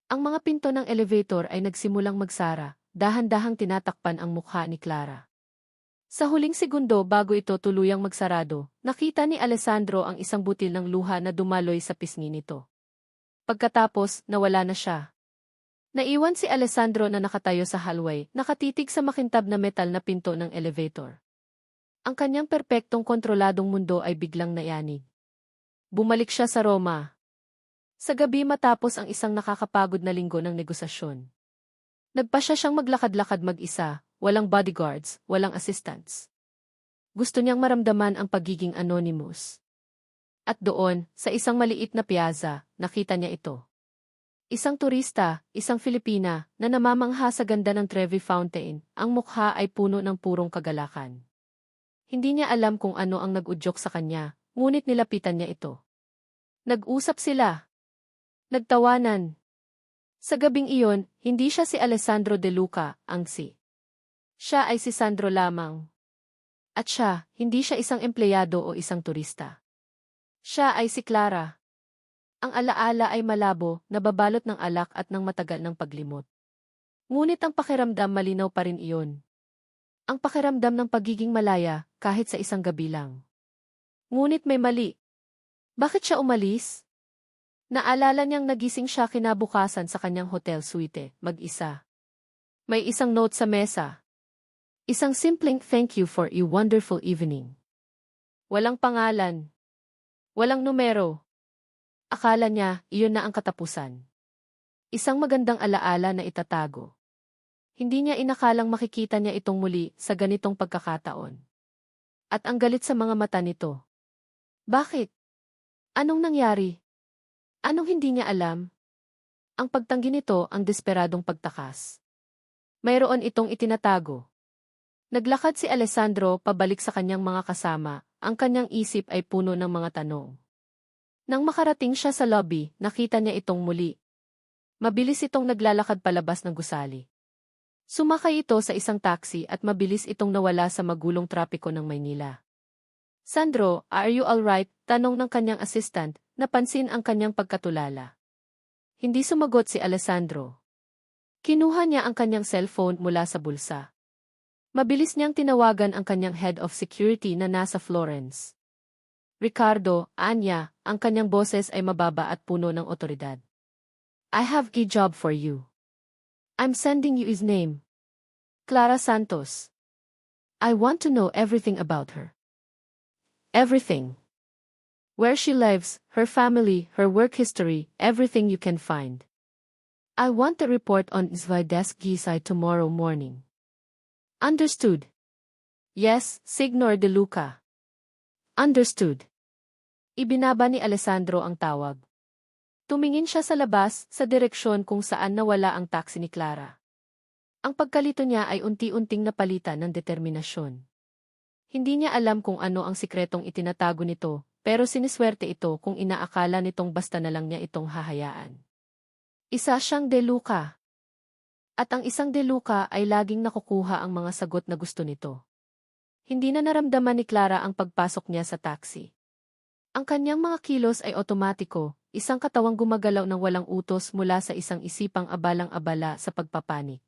Ang mga pinto ng elevator ay nagsimulang magsara, dahan-dahang tinatakpan ang mukha ni Clara. Sa huling segundo bago ito tuluyang magsarado, nakita ni Alessandro ang isang butil ng luha na dumaloy sa pisngi nito. Pagkatapos, nawala na siya. Naiwan si Alessandro na nakatayo sa hallway, nakatitig sa makintab na metal na pinto ng elevator. Ang kanyang perpektong kontroladong mundo ay biglang nayanig. Bumalik siya sa Roma. Sa gabi matapos ang isang nakakapagod na linggo ng negosasyon. Nagpa siyang maglakad-lakad mag-isa, walang bodyguards, walang assistants. Gusto niyang maramdaman ang pagiging anonymous. At doon, sa isang maliit na piazza, nakita niya ito. Isang turista, isang Filipina, na namamangha sa ganda ng Trevi Fountain, ang mukha ay puno ng purong kagalakan. Hindi niya alam kung ano ang nag-udyok sa kanya, ngunit nilapitan niya ito. Nag-usap sila. Nagtawanan. Sa gabing iyon, hindi siya si Alessandro De Luca, ang siya ay si Sandro lamang. At siya, hindi siya isang empleyado o isang turista. Siya ay si Clara. Ang alaala ay malabo, nababalot ng alak at ng matagal ng paglimot. Ngunit ang pakiramdam malinaw pa rin iyon. Ang pakiramdam ng pagiging malaya, kahit sa isang gabi lang. Ngunit may mali. Bakit siya umalis? Naalala niyang nagising siya kinabukasan sa kanyang hotel suite, mag-isa. May isang note sa mesa. Isang simpleng thank you for a wonderful evening. Walang pangalan. Walang numero. Akala niya, iyon na ang katapusan. Isang magandang alaala na itatago. Hindi niya inakalang makikita niya itong muli sa ganitong pagkakataon. At ang galit sa mga mata nito. Bakit? Anong nangyari? Anong hindi niya alam? Ang pagtanggi nito ang desperadong pagtakas. Mayroon itong itinatago. Naglakad si Alessandro pabalik sa kanyang mga kasama, ang kanyang isip ay puno ng mga tanong. Nang makarating siya sa lobby, nakita niya itong muli. Mabilis itong naglalakad palabas ng gusali. Sumakay ito sa isang taxi at mabilis itong nawala sa magulong trapiko ng Maynila. Sandro, are you alright? Tanong ng kanyang assistant, napansin ang kanyang pagkatulala. Hindi sumagot si Alessandro. Kinuha niya ang kanyang cellphone mula sa bulsa. Mabilis niyang tinawagan ang kanyang head of security na nasa Florence. Ricardo, Anya, ang kanyang boses ay mababa at puno ng otoridad. I have a job for you. I'm sending you his name. Clara Santos. I want to know everything about her. Everything. Where she lives, her family, her work history, everything you can find. I want the report on Svidesk Gisai tomorrow morning. Understood? Yes, Signor De Luca. Understood. Ibinaba ni Alessandro ang tawag. Tumingin siya sa labas, sa direksyon kung saan nawala ang taxi ni Clara. Ang pagkalito niya ay unti-unting napalitan ng determinasyon. Hindi niya alam kung ano ang sikretong itinatago nito, pero siniswerte ito kung inaakala nitong basta na lang niya itong hahayaan. Isa siyang De Luca. At ang isang De Luca ay laging nakukuha ang mga sagot na gusto nito. Hindi na naramdaman ni Clara ang pagpasok niya sa taxi. Ang kanyang mga kilos ay otomatiko, isang katawang gumagalaw ng walang utos mula sa isang isipang abalang-abala sa pagpapanik.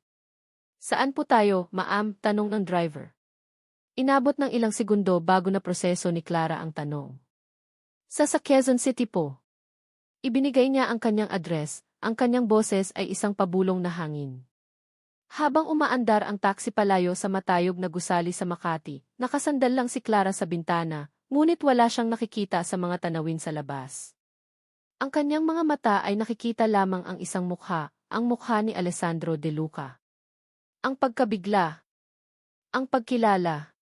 Saan po tayo, ma'am? Tanong ng driver. Inabot ng ilang segundo bago na proseso ni Clara ang tanong. Sa Quezon City po. Ibinigay niya ang kanyang address, ang kanyang boses ay isang pabulong na hangin. Habang umaandar ang taxi palayo sa matayog na gusali sa Makati, nakasandal lang si Clara sa bintana, ngunit wala siyang nakikita sa mga tanawin sa labas. Ang kanyang mga mata ay nakikita lamang ang isang mukha, ang mukha ni Alessandro De Luca. Ang pagkabigla. Ang pagkilala.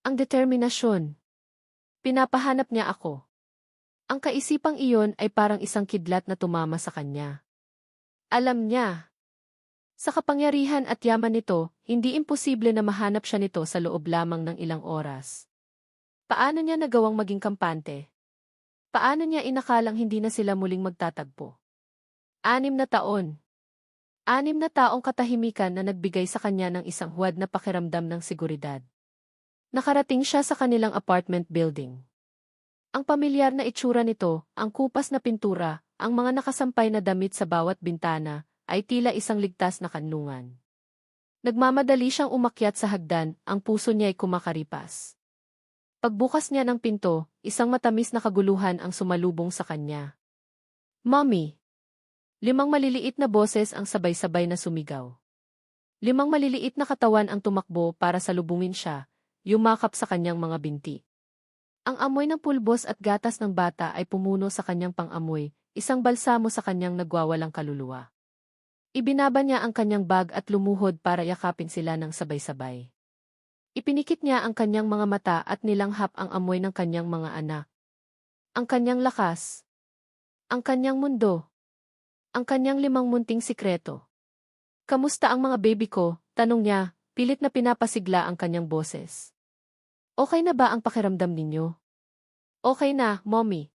Ang determinasyon. Pinapahanap niya ako. Ang kaisipang iyon ay parang isang kidlat na tumama sa kanya. Alam niya. Sa kapangyarihan at yaman nito, hindi imposible na mahanap siya nito sa loob lamang ng ilang oras. Paano niya nagawang maging kampante? Paano niya inakalang hindi na sila muling magtatagpo? 6 na taon. 6 na taong katahimikan na nagbigay sa kanya ng isang huwad na pakiramdam ng seguridad. Nakarating siya sa kanilang apartment building. Ang pamilyar na itsura nito, ang kupas na pintura, ang mga nakasampay na damit sa bawat bintana, ay tila isang ligtas na kanlungan. Nagmamadali siyang umakyat sa hagdan, ang puso niya ay kumakaripas. Pagbukas niya ng pinto, isang matamis na kaguluhan ang sumalubong sa kanya. Mommy! 5 maliliit na boses ang sabay-sabay na sumigaw. 5 maliliit na katawan ang tumakbo para salubungin siya, yumakap sa kanyang mga binti. Ang amoy ng pulbos at gatas ng bata ay pumuno sa kanyang pang-amoy, isang balsamo sa kanyang nagwawalang kaluluwa. Ibinaba niya ang kanyang bag at lumuhod para yakapin sila ng sabay-sabay. Ipinikit niya ang kanyang mga mata at nilanghap ang amoy ng kanyang mga anak. Ang kanyang lakas. Ang kanyang mundo. Ang kanyang 5 munting sikreto. Kamusta ang mga baby ko? Tanong niya, pilit na pinapasigla ang kanyang boses. Okay na ba ang pakiramdam ninyo? Okay na, mommy.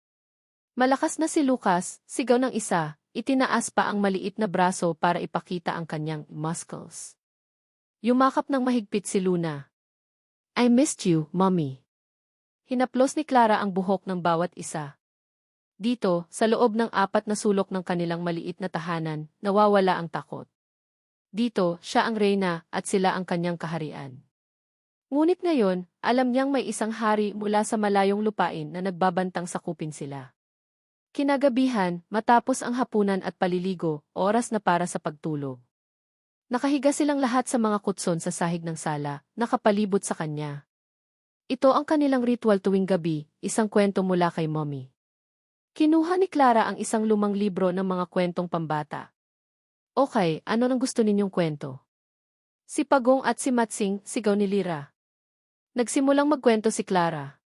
Malakas na si Lucas, sigaw ng isa, itinaas pa ang maliit na braso para ipakita ang kanyang muscles. Yumakap ng mahigpit si Luna. I missed you, mommy. Hinaplos ni Clara ang buhok ng bawat isa. Dito, sa loob ng 4 na sulok ng kanilang maliit na tahanan, nawawala ang takot. Dito, siya ang reyna at sila ang kanyang kaharian. Ngunit ngayon, alam niyang may isang hari mula sa malayong lupain na nagbabantang sakupin sila. Kinagabihan, matapos ang hapunan at paliligo, oras na para sa pagtulog. Nakahiga silang lahat sa mga kutson sa sahig ng sala, nakapalibot sa kanya. Ito ang kanilang ritual tuwing gabi, isang kwento mula kay mommy. Kinuha ni Clara ang isang lumang libro ng mga kwentong pambata. Okay, ano nang gusto ninyong kwento? Si Pagong at si Matsing, sigaw ni Lira. Nagsimulang magkwento si Clara.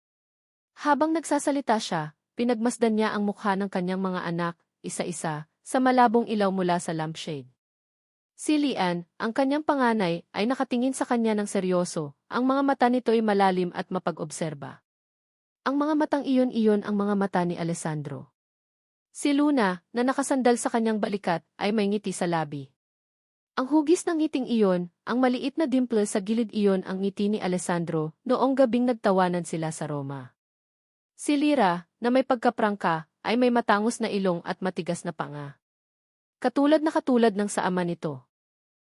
Habang nagsasalita siya, pinagmasdan niya ang mukha ng kanyang mga anak, isa-isa, sa malabong ilaw mula sa lampshade. Si Lian, ang kanyang panganay, ay nakatingin sa kanya ng seryoso, ang mga mata nito ay malalim at mapag-obserba. Ang mga matang iyon-iyon ang mga mata ni Alessandro. Si Luna, na nakasandal sa kanyang balikat, ay may ngiti sa labi. Ang hugis ng ngiting iyon, ang maliit na dimple sa gilid iyon ang ngiti ni Alessandro noong gabing nagtawanan sila sa Roma. Si Lyra, na may pagkaprangka, ay may matangos na ilong at matigas na panga. Katulad ng sa ama nito.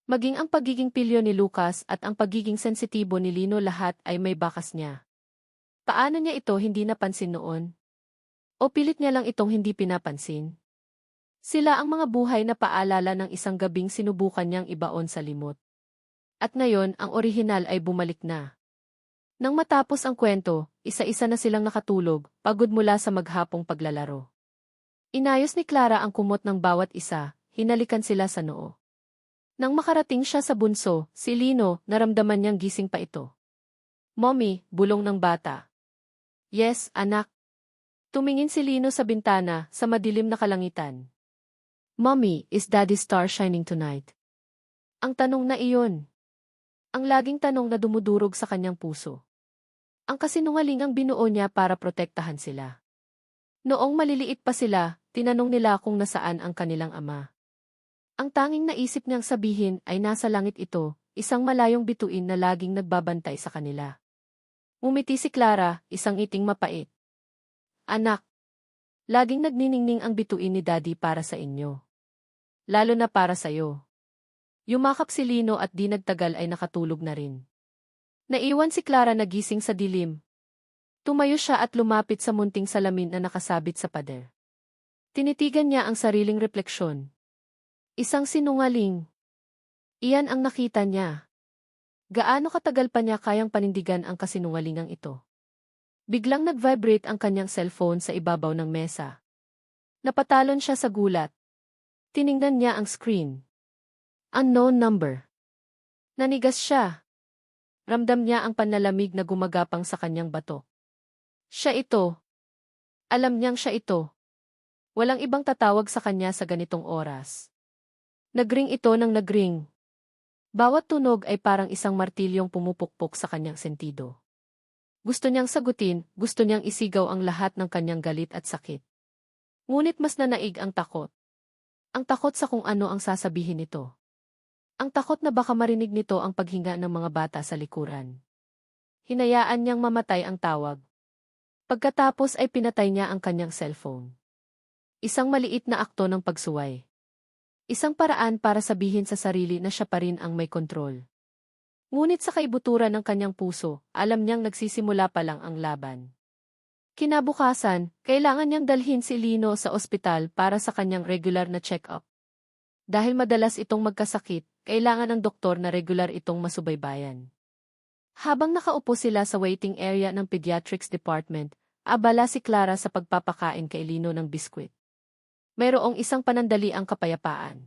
Maging ang pagiging pilyo ni Lucas at ang pagiging sensitibo ni Lino lahat ay may bakas niya. Paano niya ito hindi napansin noon? O pilit niya lang itong hindi pinapansin? Sila ang mga buhay na paalala ng isang gabing sinubukan niyang ibaon sa limot. At ngayon ang orihinal ay bumalik na. Nang matapos ang kwento, isa-isa na silang nakatulog, pagod mula sa maghapong paglalaro. Inayos ni Clara ang kumot ng bawat isa, hinalikan sila sa noo. Nang makarating siya sa bunso, si Lino, naramdaman niyang gising pa ito. "Mommy," bulong ng bata. "Yes, anak." Tumingin si Lino sa bintana, sa madilim na kalangitan. "Mommy, is Daddy's star shining tonight?" Ang tanong na iyon. Ang laging tanong na dumudurog sa kanyang puso. Ang kasinungalingang binuo niya para protektahan sila. Noong maliliit pa sila, tinanong nila kung nasaan ang kanilang ama. Ang tanging naisip niyang sabihin ay nasa langit ito, isang malayong bituin na laging nagbabantay sa kanila. Ngumiti si Clara, isang ngiting mapait. "Anak, laging nagniningning ang bituin ni Daddy para sa inyo. Lalo na para sa'yo." Yumakap si Lino at di nagtagal ay nakatulog na rin. Naiwan si Clara na gising sa dilim. Tumayo siya at lumapit sa munting salamin na nakasabit sa pader. Tinitigan niya ang sariling refleksyon. Isang sinungaling. Iyan ang nakita niya. Gaano katagal pa niya kayang panindigan ang kasinungalingang ito? Biglang nag-vibrate ang kanyang cellphone sa ibabaw ng mesa. Napatalon siya sa gulat. Tiningnan niya ang screen. Unknown number. Nanigas siya. Ramdam niya ang panlalamig na gumagapang sa kanyang bato. Siya ito. Alam niyang siya ito. Walang ibang tatawag sa kanya sa ganitong oras. Nagring ito ng nagring. Bawat tunog ay parang isang martilyong pumupukpok sa kanyang sentido. Gusto niyang sagutin, gusto niyang isigaw ang lahat ng kanyang galit at sakit. Ngunit mas nanaig ang takot. Ang takot sa kung ano ang sasabihin nito. Ang takot na baka marinig nito ang paghinga ng mga bata sa likuran. Hinayaan niyang mamatay ang tawag. Pagkatapos ay pinatay niya ang kanyang cellphone. Isang maliit na akto ng pagsuway. Isang paraan para sabihin sa sarili na siya pa rin ang may kontrol. Ngunit sa kaibuturan ng kanyang puso, alam niyang nagsisimula pa lang ang laban. Kinabukasan, kailangan niyang dalhin si Lino sa ospital para sa kanyang regular na check-up. Dahil madalas itong magkasakit, kailangan ng doktor na regular itong masubaybayan. Habang nakaupo sila sa waiting area ng Pediatrics Department, abala si Clara sa pagpapakain kay Lino ng biskwit. Mayroong isang panandaliang kapayapaan.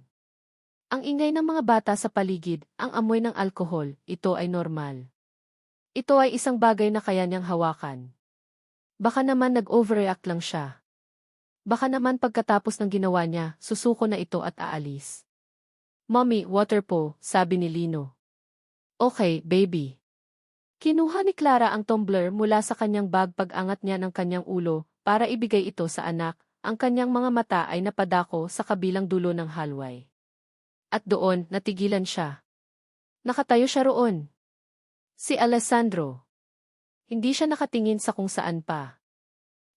Ang ingay ng mga bata sa paligid, ang amoy ng alkohol, ito ay normal. Ito ay isang bagay na kaya niyang hawakan. Baka naman nag-overreact lang siya. Baka naman pagkatapos ng ginawa niya, susuko na ito at aalis. "Mommy, water po," sabi ni Lino. "Okay, baby." Kinuha ni Clara ang tumbler mula sa kanyang bag pag-angat niya ng kanyang ulo para ibigay ito sa anak, ang kanyang mga mata ay napadako sa kabilang dulo ng hallway. At doon, natigilan siya. Nakatayo siya roon. Si Alessandro. Hindi siya nakatingin sa kung saan pa.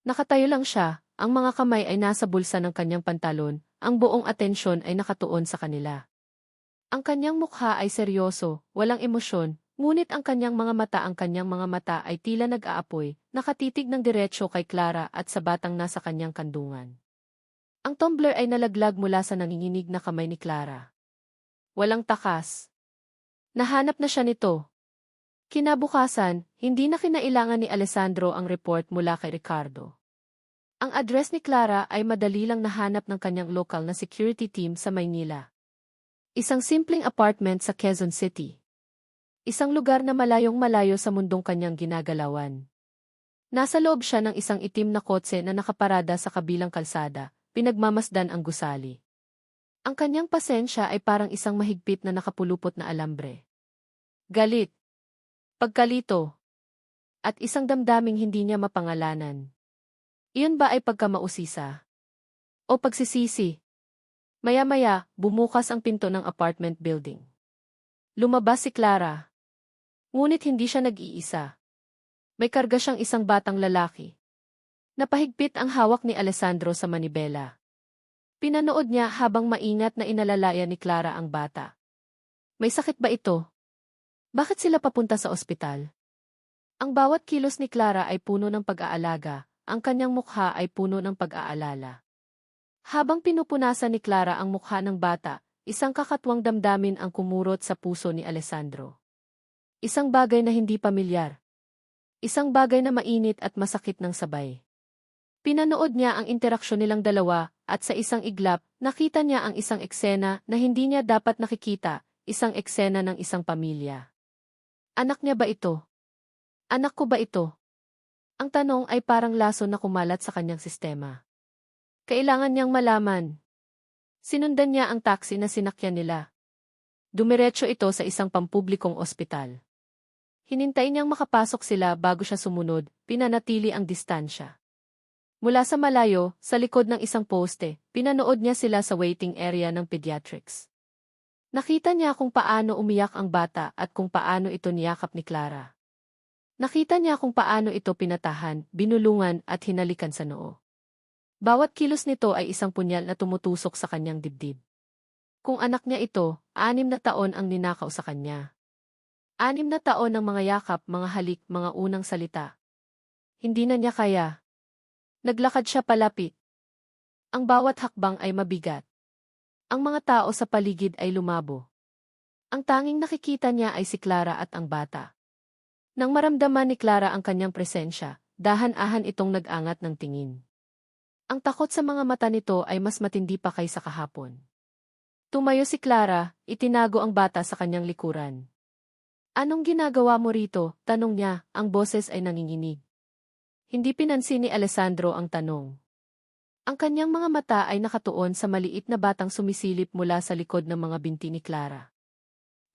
Nakatayo lang siya, ang mga kamay ay nasa bulsa ng kanyang pantalon, ang buong atensyon ay nakatuon sa kanila. Ang kanyang mukha ay seryoso, walang emosyon, ngunit ang kanyang mga mata ay tila nag-aapoy, nakatitig ng diretsyo kay Clara at sa batang nasa kanyang kandungan. Ang tumbler ay nalaglag mula sa nanginginig na kamay ni Clara. Walang takas. Nahanap na siya nito. Kinabukasan, hindi na kinailangan ni Alessandro ang report mula kay Ricardo. Ang address ni Clara ay madali lang nahanap ng kanyang lokal na security team sa Maynila. Isang simpleng apartment sa Quezon City. Isang lugar na malayong-malayo sa mundong kanyang ginagalawan. Nasa loob siya ng isang itim na kotse na nakaparada sa kabilang kalsada, pinagmamasdan ang gusali. Ang kanyang pasensya ay parang isang mahigpit na nakapulupot na alambre. Galit. Pagkalito. At isang damdaming hindi niya mapangalanan. Iyon ba ay pagkamausisa? O pagsisisi? Maya-maya, bumukas ang pinto ng apartment building. Lumabas si Clara. Ngunit hindi siya nag-iisa. May karga siyang isang batang lalaki. Napahigpit ang hawak ni Alessandro sa manibela. Pinanood niya habang maingat na inalalaya ni Clara ang bata. May sakit ba ito? Bakit sila papunta sa ospital? Ang bawat kilos ni Clara ay puno ng pag-aalaga, ang kanyang mukha ay puno ng pag-aalala. Habang pinupunasan ni Clara ang mukha ng bata, isang kakatwang damdamin ang kumurot sa puso ni Alessandro. Isang bagay na hindi pamilyar. Isang bagay na mainit at masakit ng sabay. Pinanood niya ang interaksyon nilang dalawa, at sa isang iglap, nakita niya ang isang eksena na hindi niya dapat nakikita, isang eksena ng isang pamilya. Anak niya ba ito? Anak ko ba ito? Ang tanong ay parang laso na kumalat sa kanyang sistema. Kailangan niyang malaman. Sinundan niya ang taxi na sinakyan nila. Dumiretso ito sa isang pampublikong ospital. Hinintay niyang makapasok sila bago siya sumunod, pinanatili ang distansya. Mula sa malayo, sa likod ng isang poste, pinanood niya sila sa waiting area ng pediatrics. Nakita niya kung paano umiyak ang bata at kung paano ito niyakap ni Clara. Nakita niya kung paano ito pinatahan, binulungan at hinalikan sa noo. Bawat kilos nito ay isang punyal na tumutusok sa kanyang dibdib. Kung anak niya ito, 6 na taon ang ninakaw sa kanya. 6 na taon ng mga yakap, mga halik, mga unang salita. Hindi na niya kaya. Naglakad siya palapit. Ang bawat hakbang ay mabigat. Ang mga tao sa paligid ay lumabo. Ang tanging nakikita niya ay si Clara at ang bata. Nang maramdaman ni Clara ang kanyang presensya, dahan-dahan itong nag-angat ng tingin. Ang takot sa mga mata nito ay mas matindi pa kaysa kahapon. Tumayo si Clara, itinago ang bata sa kanyang likuran. Anong ginagawa mo rito? Tanong niya, ang boses ay nanginginig. Hindi pinansin ni Alessandro ang tanong. Ang kanyang mga mata ay nakatuon sa maliit na batang sumisilip mula sa likod ng mga binti ni Clara.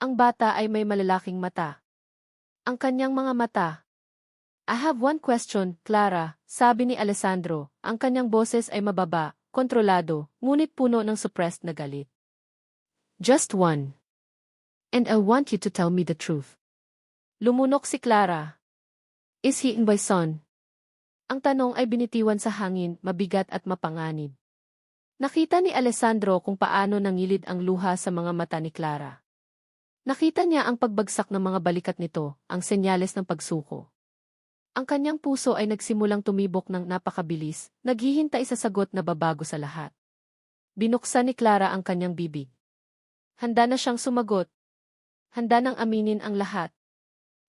Ang bata ay may malalaking mata. Ang kanyang mga mata. I have one question, Clara, sabi ni Alessandro. Ang kanyang boses ay mababa, kontrolado, ngunit puno ng suppressed na galit. Just one. And I want you to tell me the truth. Lumunok si Clara. Is he my son? Ang tanong ay binitiwan sa hangin, mabigat at mapanganib. Nakita ni Alessandro kung paano nangilid ang luha sa mga mata ni Clara. Nakita niya ang pagbagsak ng mga balikat nito, ang senyales ng pagsuko. Ang kanyang puso ay nagsimulang tumibok ng napakabilis, naghihintay sa sagot na babago sa lahat. Binuksan ni Clara ang kanyang bibig. Handa na siyang sumagot. Handa nang aminin ang lahat.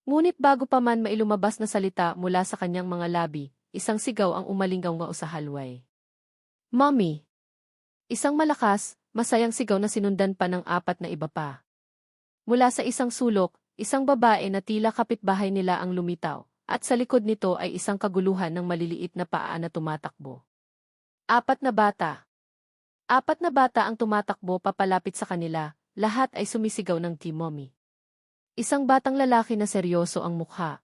Ngunit bago pa man mailumabas na salita mula sa kanyang mga labi, isang sigaw ang umalingaw sa halway. Mommy! Isang malakas, masayang sigaw na sinundan pa ng 4 na iba pa. Mula sa isang sulok, isang babae na tila kapitbahay nila ang lumitaw, at sa likod nito ay isang kaguluhan ng maliliit na paa na tumatakbo. 4 na bata. 4 na bata ang tumatakbo papalapit sa kanila, lahat ay sumisigaw ng Team Mommy. Isang batang lalaki na seryoso ang mukha.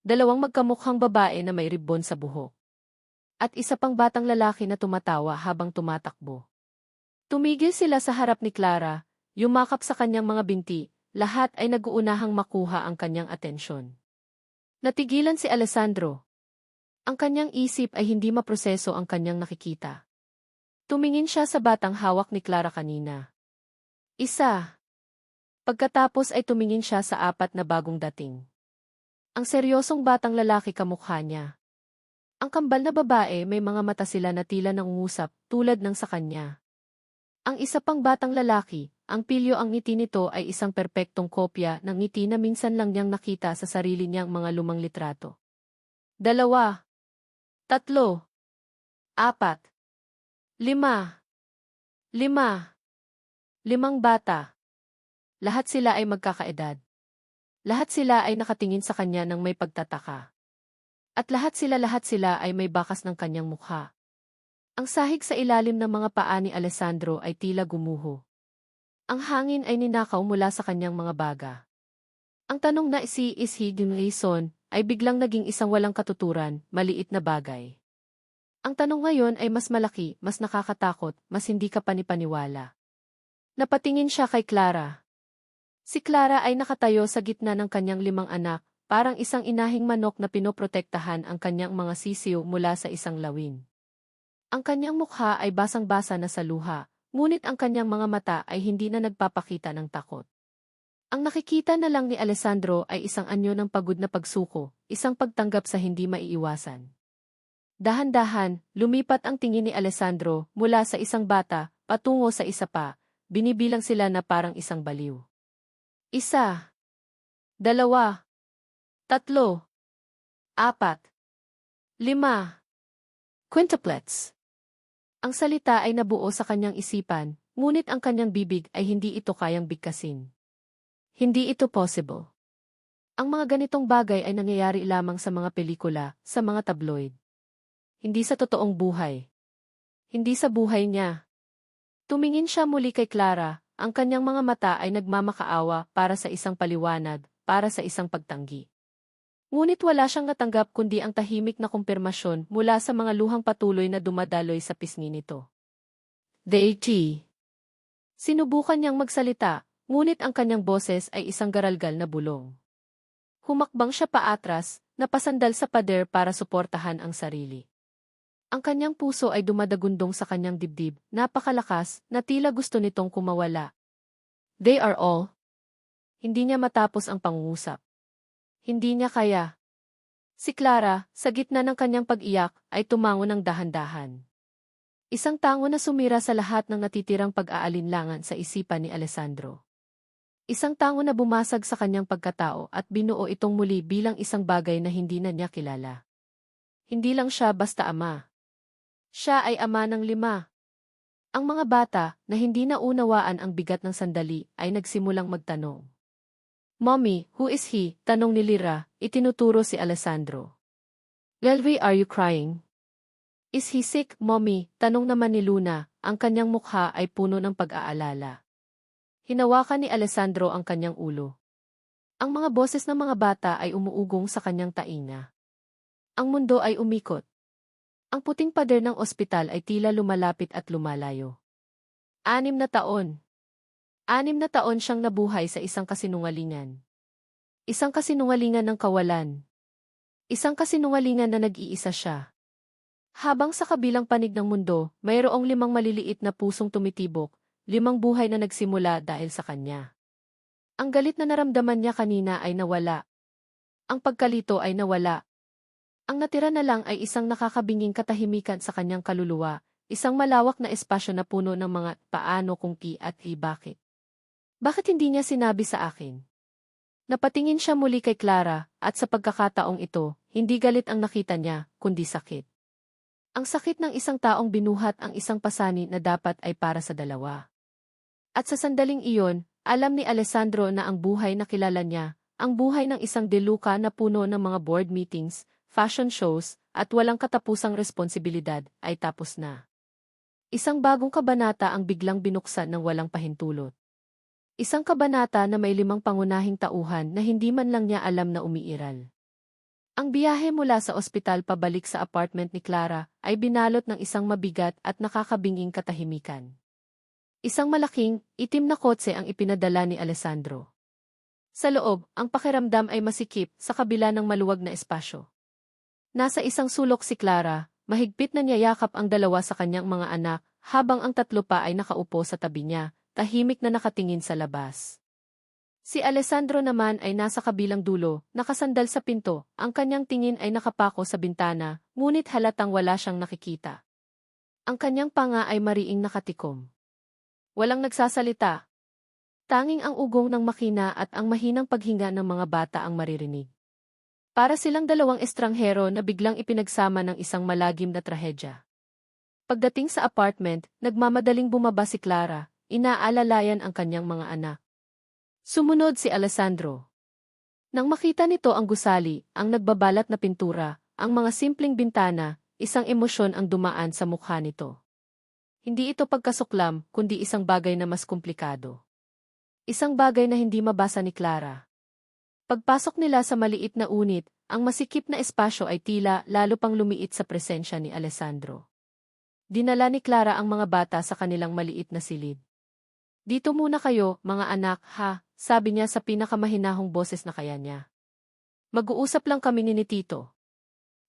2 magkamukhang babae na may ribbon sa buhok. At isa pang batang lalaki na tumatawa habang tumatakbo. Tumigil sila sa harap ni Clara, yumakap sa kanyang mga binti, lahat ay nag-uunahang makuha ang kanyang atensyon. Natigilan si Alessandro. Ang kanyang isip ay hindi maproseso ang kanyang nakikita. Tumingin siya sa batang hawak ni Clara kanina. Isa. Pagkatapos ay tumingin siya sa 4 na bagong dating. Ang seryosong batang lalaki kamukha niya. Ang kambal na babae may mga mata sila na tila nangungusap tulad ng sa kanya. Ang isa pang batang lalaki, ang pilyo ang ngiti nito ay isang perpektong kopya ng ngiti na minsan lang niyang nakita sa sarili niyang mga lumang litrato. 2, 3, 4, 5. 5 bata. Lahat sila ay magkakaedad. Lahat sila ay nakatingin sa kanya ng may pagtataka. At lahat sila ay may bakas ng kanyang mukha. Ang sahig sa ilalim ng mga paa ni Alessandro ay tila gumuho. Ang hangin ay ninakaw mula sa kanyang mga baga. Ang tanong na is he the reason, ay biglang naging isang walang katuturan, maliit na bagay. Ang tanong ngayon ay mas malaki, mas nakakatakot, mas hindi ka panipaniwala. Napatingin siya kay Clara. Si Clara ay nakatayo sa gitna ng kanyang 5 anak, parang isang inahing manok na pinoprotektahan ang kanyang mga sisiw mula sa isang lawin. Ang kanyang mukha ay basang-basa na sa luha, ngunit ang kanyang mga mata ay hindi na nagpapakita ng takot. Ang nakikita na lang ni Alessandro ay isang anyo ng pagod na pagsuko, isang pagtanggap sa hindi maiiwasan. Dahan-dahan, lumipat ang tingin ni Alessandro mula sa isang bata, patungo sa isa pa, binibilang sila na parang isang baliw. 1, 2, 3, 4, 5. Quintuplets. Ang salita ay nabuo sa kanyang isipan, ngunit ang kanyang bibig ay hindi ito kayang bigkasin. Hindi ito possible. Ang mga ganitong bagay ay nangyayari lamang sa mga pelikula, sa mga tabloid. Hindi sa totoong buhay. Hindi sa buhay niya. Tumingin siya muli kay Clara, ang kanyang mga mata ay nagmamakaawa para sa isang paliwanag, para sa isang pagtanggi. Ngunit wala siyang natanggap kundi ang tahimik na kumpirmasyon mula sa mga luhang patuloy na dumadaloy sa pisngi nito. Deity. Sinubukan niyang magsalita, ngunit ang kanyang boses ay isang garalgal na bulong. Humakbang siya paatras, napasandal sa pader para suportahan ang sarili. Ang kanyang puso ay dumadagundong sa kanyang dibdib, napakalakas, na tila gusto nitong kumawala. They are all. Hindi niya matapos ang pangungusap. Hindi niya kaya. Si Clara, sa gitna ng kanyang pag-iyak, ay tumango ng dahan-dahan. Isang tango na sumira sa lahat ng natitirang pag-aalinlangan sa isipan ni Alessandro. Isang tango na bumasag sa kanyang pagkatao at binuo itong muli bilang isang bagay na hindi na niya kilala. Hindi lang siya basta ama. Siya ay ama ng 5. Ang mga bata, na hindi naunawaan ang bigat ng sandali, ay nagsimulang magtanong. Mommy, who is he? Tanong ni Lyra, itinuturo si Alessandro. Lelvi, are you crying? Is he sick, Mommy? Tanong naman ni Luna, ang kanyang mukha ay puno ng pag-aalala. Hinawakan ni Alessandro ang kanyang ulo. Ang mga boses ng mga bata ay umuugong sa kanyang tainga. Ang mundo ay umikot. Ang puting pader ng ospital ay tila lumalapit at lumalayo. 6 na taon. 6 na taon siyang nabuhay sa isang kasinungalingan. Isang kasinungalingan ng kawalan. Isang kasinungalingan na nag-iisa siya. Habang sa kabilang panig ng mundo, mayroong 5 maliliit na pusong tumitibok, 5 buhay na nagsimula dahil sa kanya. Ang galit na naramdaman niya kanina ay nawala. Ang pagkalito ay nawala. Ang natira na lang ay isang nakakabinging katahimikan sa kanyang kaluluwa, isang malawak na espasyo na puno ng mga paano, kung at bakit. Bakit hindi niya sinabi sa akin? Napatingin siya muli kay Clara, at sa pagkakataong ito, hindi galit ang nakita niya, kundi sakit. Ang sakit ng isang taong binuhat ang isang pasani na dapat ay para sa dalawa. At sa sandaling iyon, alam ni Alessandro na ang buhay na kilala niya, ang buhay ng isang deluka na puno ng mga board meetings, fashion shows, at walang katapusang responsibilidad, ay tapos na. Isang bagong kabanata ang biglang binuksan ng walang pahintulot. Isang kabanata na may 5 pangunahing tauhan na hindi man lang niya alam na umiiral. Ang biyahe mula sa ospital pabalik sa apartment ni Clara ay binalot ng isang mabigat at nakakabinging katahimikan. Isang malaking, itim na kotse ang ipinadala ni Alessandro. Sa loob, ang pakiramdam ay masikip sa kabila ng maluwag na espasyo. Nasa isang sulok si Clara, mahigpit na niyayakap ang 2 sa kanyang mga anak, habang ang 3 pa ay nakaupo sa tabi niya, tahimik na nakatingin sa labas. Si Alessandro naman ay nasa kabilang dulo, nakasandal sa pinto, ang kanyang tingin ay nakapako sa bintana, ngunit halatang wala siyang nakikita. Ang kanyang panga ay mariing nakatikom. Walang nagsasalita. Tanging ang ugong ng makina at ang mahinang paghinga ng mga bata ang maririnig. Para silang 2 estranghero na biglang ipinagsama ng isang malagim na trahedya. Pagdating sa apartment, nagmamadaling bumaba si Clara, inaalalayan ang kanyang mga anak. Sumunod si Alessandro. Nang makita nito ang gusali, ang nagbabalat na pintura, ang mga simpleng bintana, isang emosyon ang dumaan sa mukha nito. Hindi ito pagkasuklam, kundi isang bagay na mas komplikado. Isang bagay na hindi mabasa ni Clara. Pagpasok nila sa maliit na unit, ang masikip na espasyo ay tila lalo pang lumiit sa presensya ni Alessandro. Dinala ni Clara ang mga bata sa kanilang maliit na silid. Dito muna kayo, mga anak, ha, sabi niya sa pinakamahinahong boses na kaya niya. Mag-uusap lang kami ni Tito.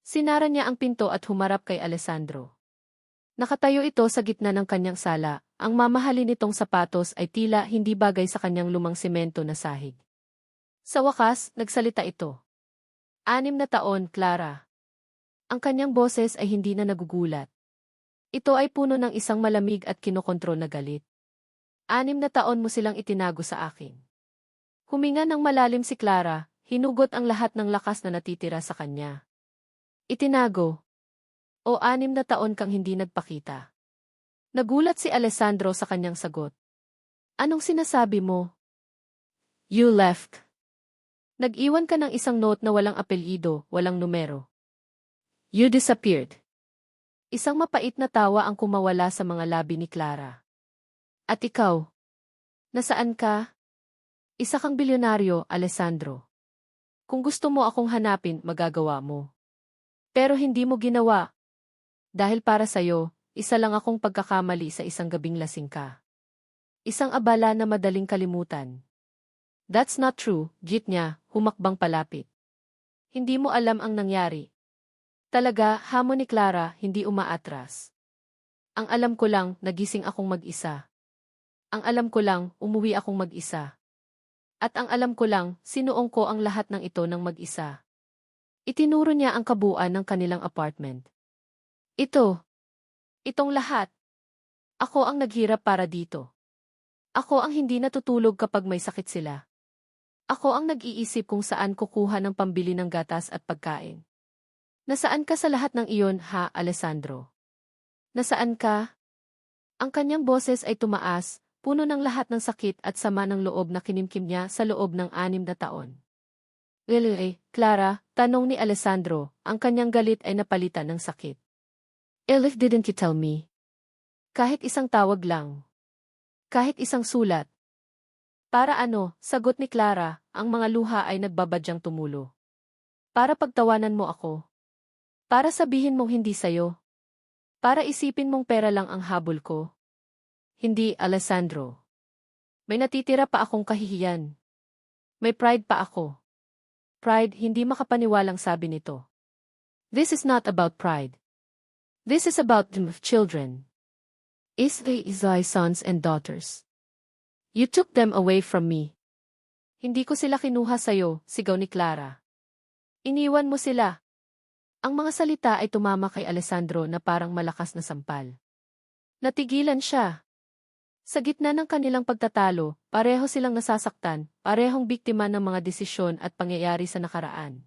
Sinara niya ang pinto at humarap kay Alessandro. Nakatayo ito sa gitna ng kanyang sala, ang mamahalin nitong sapatos ay tila hindi bagay sa kanyang lumang semento na sahig. Sa wakas, nagsalita ito. 6 na taon, Clara. Ang kanyang boses ay hindi na nagugulat. Ito ay puno ng isang malamig at kinokontrol na galit. 6 na taon mo silang itinago sa akin. Huminga ng malalim si Clara, hinugot ang lahat ng lakas na natitira sa kanya. Itinago. O 6 na taon kang hindi nagpakita. Nagulat si Alessandro sa kanyang sagot. Anong sinasabi mo? You left. Nag-iwan ka ng isang note na walang apelyido, walang numero. You disappeared. Isang mapait na tawa ang kumawala sa mga labi ni Clara. At ikaw? Nasaan ka? Isa kang bilyonaryo, Alessandro. Kung gusto mo akong hanapin, magagawa mo. Pero hindi mo ginawa. Dahil para sa'yo, isa lang akong pagkakamali sa isang gabing lasing ka. Isang abala na madaling kalimutan. That's not true, git niya, humakbang palapit. Hindi mo alam ang nangyari. Talaga, hamon ni Clara, hindi umaatras. Ang alam ko lang, nagising akong mag-isa. Ang alam ko lang, umuwi akong mag-isa. At ang alam ko lang, sinuong ko ang lahat ng ito ng mag-isa. Itinuro niya ang kabuuan ng kanilang apartment. Itong lahat. Ako ang naghirap para dito. Ako ang hindi natutulog kapag may sakit sila. Ako ang nag-iisip kung saan kukuha ng pambili ng gatas at pagkain. Nasaan ka sa lahat ng iyon, ha, Alessandro? Nasaan ka? Ang kanyang boses ay tumaas, puno ng lahat ng sakit at sama ng loob na kinimkim niya sa loob ng 6 na taon. Clara, tanong ni Alessandro, ang kanyang galit ay napalitan ng sakit. Elif, didn't you tell me? Kahit isang tawag lang. Kahit isang sulat. Para ano, sagot ni Clara, ang mga luha ay nagbabadyang tumulo. Para pagtawanan mo ako. Para sabihin mong hindi sayo. Para isipin mong pera lang ang habol ko. Hindi, Alessandro. May natitira pa akong kahihiyan. May pride pa ako. Pride, hindi makapaniwalang sabi nito. This is not about pride. This is about them children. Is thy sons and daughters. You took them away from me. Hindi ko sila kinuha sa'yo, sigaw ni Clara. Iniwan mo sila. Ang mga salita ay tumama kay Alessandro na parang malakas na sampal. Natigilan siya. Sa gitna ng kanilang pagtatalo, pareho silang nasasaktan, parehong biktima ng mga desisyon at pangyayari sa nakaraan.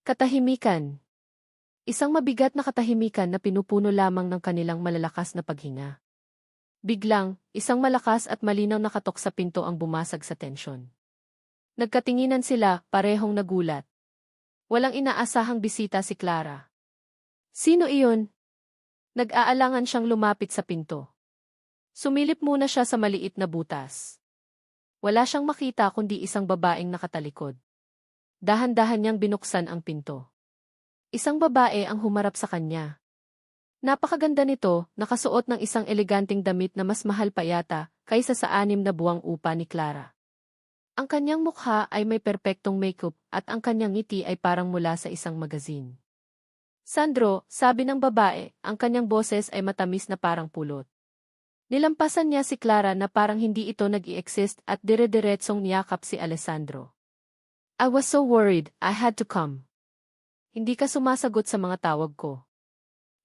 Katahimikan. Isang mabigat na katahimikan na pinupuno lamang ng kanilang malalakas na paghinga. Biglang, isang malakas at malinaw na katok sa pinto ang bumasag sa tensyon. Nagkatinginan sila, parehong nagulat. Walang inaasahang bisita si Clara. Sino iyon? Nag-aalangan siyang lumapit sa pinto. Sumilip muna siya sa maliit na butas. Wala siyang makita kundi isang babaeng nakatalikod. Dahan-dahan niyang binuksan ang pinto. Isang babae ang humarap sa kanya. Napakaganda nito, nakasuot ng isang eleganteng damit na mas mahal pa yata kaysa sa 6 na buwang upa ni Clara. Ang kanyang mukha ay may perpektong makeup at ang kanyang ngiti ay parang mula sa isang magazine. Sandro, sabi ng babae, ang kanyang boses ay matamis na parang pulot. Nilampasan niya si Clara na parang hindi ito nag-i-exist at dire-diretsong niyakap si Alessandro. I was so worried, I had to come. Hindi ka sumasagot sa mga tawag ko.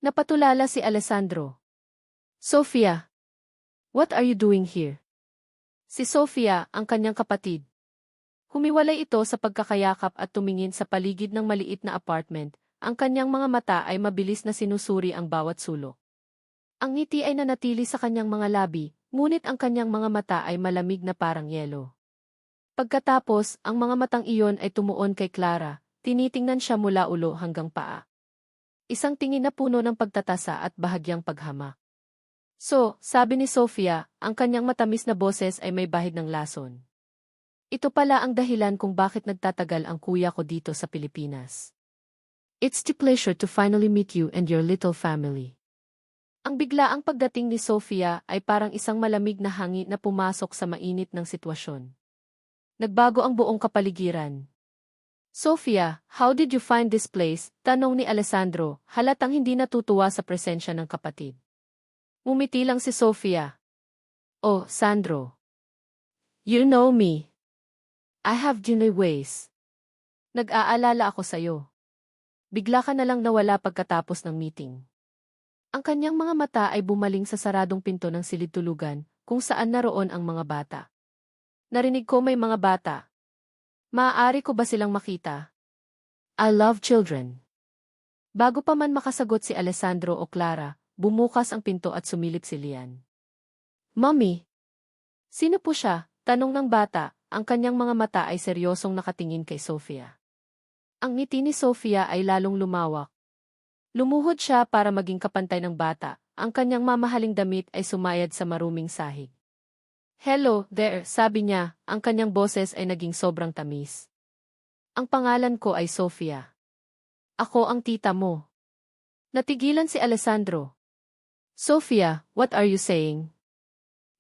Napatulala si Alessandro. Sofia. What are you doing here? Si Sofia, ang kanyang kapatid. Humiwalay ito sa pagkakayakap at tumingin sa paligid ng maliit na apartment. Ang kanyang mga mata ay mabilis na sinusuri ang bawat sulok. Ang ngiti ay nanatili sa kanyang mga labi, ngunit ang kanyang mga mata ay malamig na parang yelo. Pagkatapos, ang mga matang iyon ay tumuon kay Clara. Tinitingnan siya mula ulo hanggang paa. Isang tingin na puno ng pagtatasa at bahagyang paghamak. So, sabi ni Sofia, ang kanyang matamis na boses ay may bahid ng lason. Ito pala ang dahilan kung bakit nagtatagal ang kuya ko dito sa Pilipinas. It's a pleasure to finally meet you and your little family. Ang biglaang pagdating ni Sofia ay parang isang malamig na hangin na pumasok sa mainit ng sitwasyon. Nagbago ang buong kapaligiran. Sofia, how did you find this place? Tanong ni Alessandro, halatang hindi natutuwa sa presensya ng kapatid. Ngumiti lang si Sofia. Oh, Sandro. You know me. I have Ginny ways. Nag-aalala ako sa'yo. Bigla ka na lang nawala pagkatapos ng meeting. Ang kanyang mga mata ay bumaling sa saradong pinto ng silid-tulugan, kung saan naroon ang mga bata. Narinig ko may mga bata. Maaari ko ba silang makita? I love children. Bago pa man makasagot si Alessandro o Clara, bumukas ang pinto at sumilip si Lian. Mommy! Sino po siya? Tanong ng bata, ang kanyang mga mata ay seryosong nakatingin kay Sofia. Ang ngiti ni Sofia ay lalong lumawak. Lumuhod siya para maging kapantay ng bata, ang kanyang mamahaling damit ay sumayad sa maruming sahig. Hello, there, sabi niya, ang kanyang boses ay naging sobrang tamis. Ang pangalan ko ay Sofia. Ako ang tita mo. Natigilan si Alessandro. Sofia, what are you saying?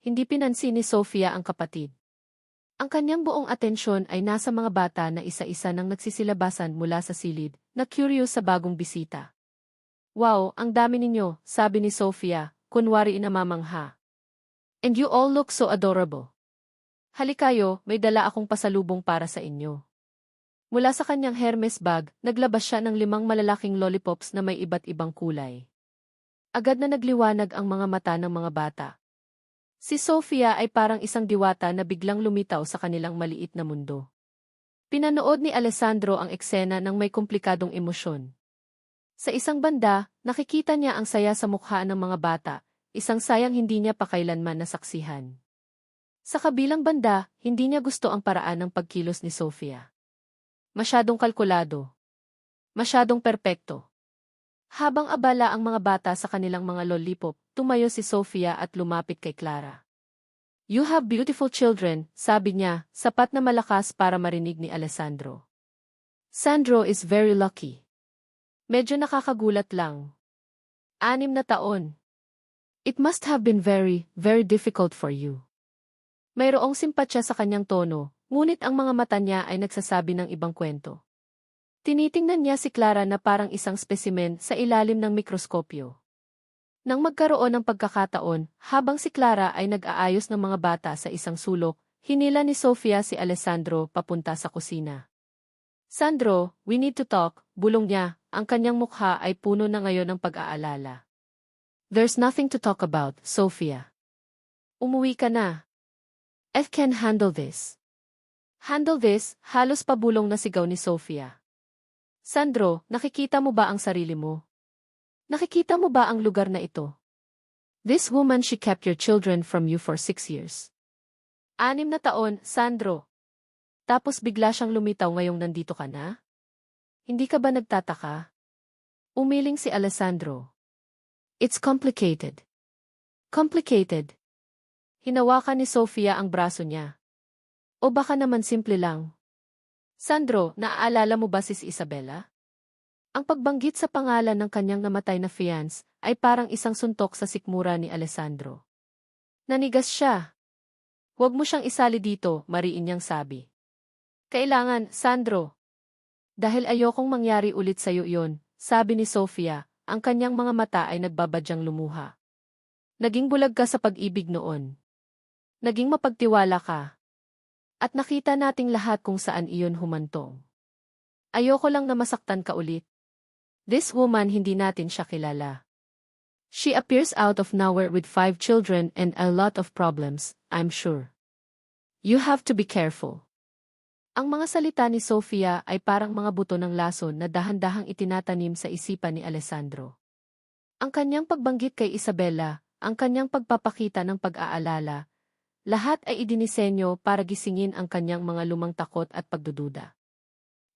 Hindi pinansin ni Sofia ang kapatid. Ang kanyang buong atensyon ay nasa mga bata na isa-isa nang nagsisilabasan mula sa silid, na curious sa bagong bisita. Wow, ang dami ninyo, sabi ni Sofia, kunwari inamamangha. And you all look so adorable. Halikayo, may dala akong pasalubong para sa inyo. Mula sa kanyang Hermes bag, naglabas siya ng 5 malalaking lollipops na may iba't ibang kulay. Agad na nagliwanag ang mga mata ng mga bata. Si Sofia ay parang isang diwata na biglang lumitaw sa kanilang maliit na mundo. Pinanood ni Alessandro ang eksena ng may komplikadong emosyon. Sa isang banda, nakikita niya ang saya sa mukha ng mga bata, isang sayang hindi niya pa kailanman nasaksihan. Sa kabilang banda, hindi niya gusto ang paraan ng pagkilos ni Sofia. Masyadong kalkulado. Masyadong perpekto. Habang abala ang mga bata sa kanilang mga lollipop, tumayo si Sofia at lumapit kay Clara. You have beautiful children, sabi niya, sapat na malakas para marinig ni Alessandro. Sandro is very lucky. Medyo nakakagulat lang. 6 na taon. It must have been very, very difficult for you. Mayroong simpatya sa kanyang tono, ngunit ang mga mata niya ay nagsasabi ng ibang kwento. Tinitingnan niya si Clara na parang isang spesimen sa ilalim ng mikroskopyo. Nang magkaroon ng pagkakataon, habang si Clara ay nag-aayos ng mga bata sa isang sulok, hinila ni Sofia si Alessandro papunta sa kusina. Sandro, we need to talk, bulong niya, ang kanyang mukha ay puno na ngayon ng pag-aalala. There's nothing to talk about, Sofia. Umuwi ka na. I can handle this. Handle this, halos pabulong na sigaw ni Sofia. Sandro, nakikita mo ba ang sarili mo? Nakikita mo ba ang lugar na ito? This woman, she kept your children from you for 6 years. 6 na taon, Sandro. Tapos bigla siyang lumitaw ngayong nandito ka na? Hindi ka ba nagtataka? Umiling si Alessandro. It's complicated. Complicated. Hinawakan ni Sofia ang braso niya. O baka naman simple lang. Sandro, naaalala mo ba si Isabella? Ang pagbanggit sa pangalan ng kanyang namatay na fiancé ay parang isang suntok sa sikmura ni Alessandro. Nanigas siya. Huwag mo siyang isali dito, mariin niyang sabi. Kailangan, Sandro. Dahil ayokong mangyari ulit sa'yo iyon, sabi ni Sofia, ang kanyang mga mata ay nagbabadyang lumuha. Naging bulag ka sa pag-ibig noon. Naging mapagtiwala ka. At nakita nating lahat kung saan iyon humantong. Ayoko lang na masaktan ka ulit. This woman, hindi natin siya kilala. She appears out of nowhere with 5 children and a lot of problems, I'm sure. You have to be careful. Ang mga salita ni Sofia ay parang mga buto ng lason na dahan-dahang itinatanim sa isipan ni Alessandro. Ang kanyang pagbanggit kay Isabella, ang kanyang pagpapakita ng pag-aalala, lahat ay idinisenyo para gisingin ang kanyang mga lumang takot at pagdududa.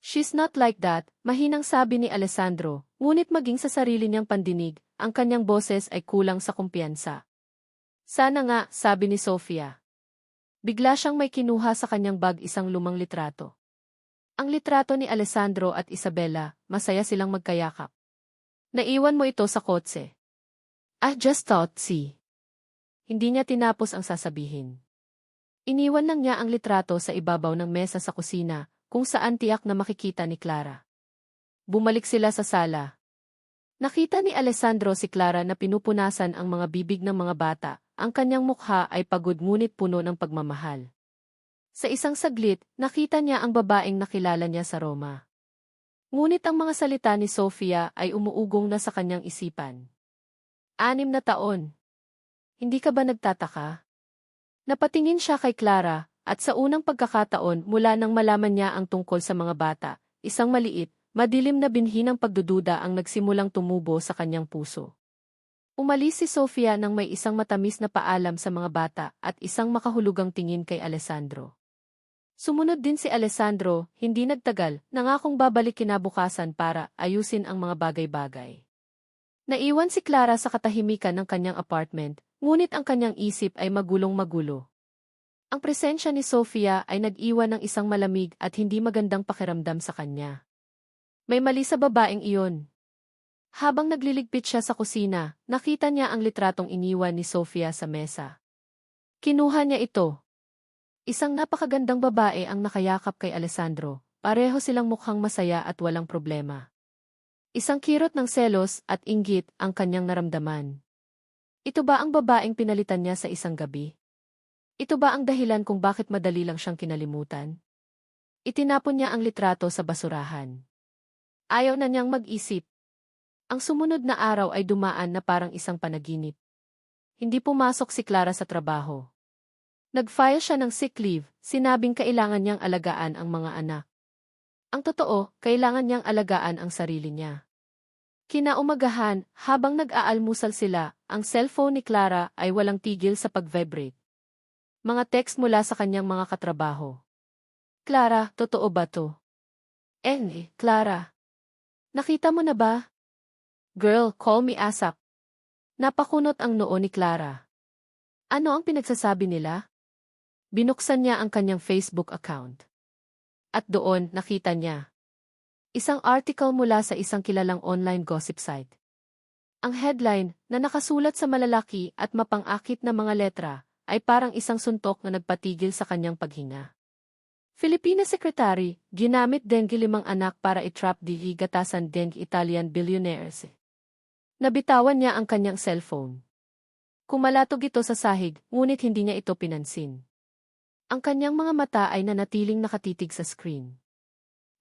She's not like that, mahinang sabi ni Alessandro, ngunit maging sa sarili niyang pandinig, ang kanyang boses ay kulang sa kumpiyansa. Sana nga, sabi ni Sofia. Bigla siyang may kinuha sa kanyang bag isang lumang litrato. Ang litrato ni Alessandro at Isabella, masaya silang magkayakap. Naiwan mo ito sa kotse. I just thought, see. Hindi niya tinapos ang sasabihin. Iniwan lang niya ang litrato sa ibabaw ng mesa sa kusina, kung saan tiyak na makikita ni Clara. Bumalik sila sa sala. Nakita ni Alessandro si Clara na pinupunasan ang mga bibig ng mga bata, ang kanyang mukha ay pagod ngunit puno ng pagmamahal. Sa isang saglit, nakita niya ang babaeng nakilala niya sa Roma. Ngunit ang mga salita ni Sofia ay umuugong na sa kanyang isipan. 6 na taon. Hindi ka ba nagtataka? Napatingin siya kay Clara, at sa unang pagkakataon mula nang malaman niya ang tungkol sa mga bata, isang maliit, madilim na binhi ng pagdududa ang nagsimulang tumubo sa kanyang puso. Umalis si Sofia nang may isang matamis na paalam sa mga bata at isang makahulugang tingin kay Alessandro. Sumunod din si Alessandro, hindi nagtagal, nangakong babalik kinabukasan para ayusin ang mga bagay-bagay. Naiwan si Clara sa katahimikan ng kanyang apartment, ngunit ang kanyang isip ay magulong-magulo. Ang presensya ni Sofia ay nag-iwan ng isang malamig at hindi magandang pakiramdam sa kanya. May mali sa babaeng iyon. Habang nagliligpit siya sa kusina, nakita niya ang litratong iniwan ni Sofia sa mesa. Kinuha niya ito. Isang napakagandang babae ang nakayakap kay Alessandro, pareho silang mukhang masaya at walang problema. Isang kirot ng selos at inggit ang kanyang naramdaman. Ito ba ang babaeng pinalitan niya sa isang gabi? Ito ba ang dahilan kung bakit madali lang siyang kinalimutan? Itinapon niya ang litrato sa basurahan. Ayaw na niyang mag-isip. Ang sumunod na araw ay dumaan na parang isang panaginip. Hindi pumasok si Clara sa trabaho. Nag-file siya ng sick leave, sinabing kailangan niyang alagaan ang mga anak. Ang totoo, kailangan niyang alagaan ang sarili niya. Kinaumagahan, habang nag-aalmusal sila, ang cellphone ni Clara ay walang tigil sa pag-vibrate. Mga text mula sa kanyang mga katrabaho. Clara, totoo ba to? Clara. Nakita mo na ba? Girl, call me ASAP. Napakunot ang noo ni Clara. Ano ang pinagsasabi nila? Binuksan niya ang kanyang Facebook account. At doon, nakita niya isang article mula sa isang kilalang online gossip site. Ang headline, na nakasulat sa malalaki at mapang-akit na mga letra, ay parang isang suntok na nagpatigil sa kanyang paghinga. Filipina Secretary, ginamit dengue 5 anak para i-trap di gatasan dengue Italian billionaires. Nabitawan niya ang kanyang cellphone. Kumalatog ito sa sahig, ngunit hindi niya ito pinansin. Ang kanyang mga mata ay nanatiling nakatitig sa screen.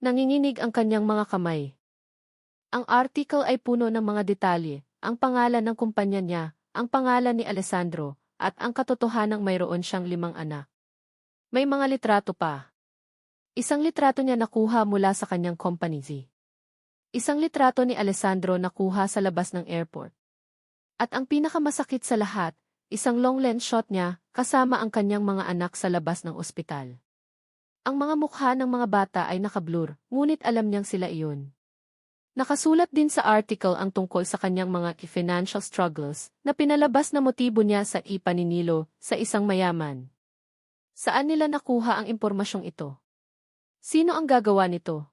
Nanginginig ang kanyang mga kamay. Ang article ay puno ng mga detalye, ang pangalan ng kumpanya niya, ang pangalan ni Alessandro, at ang katotohanang mayroon siyang 5 anak. May mga litrato pa. Isang litrato niya nakuha mula sa kanyang company Z. Isang litrato ni Alessandro nakuha sa labas ng airport. At ang pinakamasakit sa lahat, isang long lens shot niya, kasama ang kanyang mga anak sa labas ng ospital. Ang mga mukha ng mga bata ay nakablur, ngunit alam niyang sila iyon. Nakasulat din sa article ang tungkol sa kanyang mga financial struggles, na pinalabas na motibo niya sa ipaninilo sa isang mayaman. Saan nila nakuha ang impormasyong ito? Sino ang gagawa nito?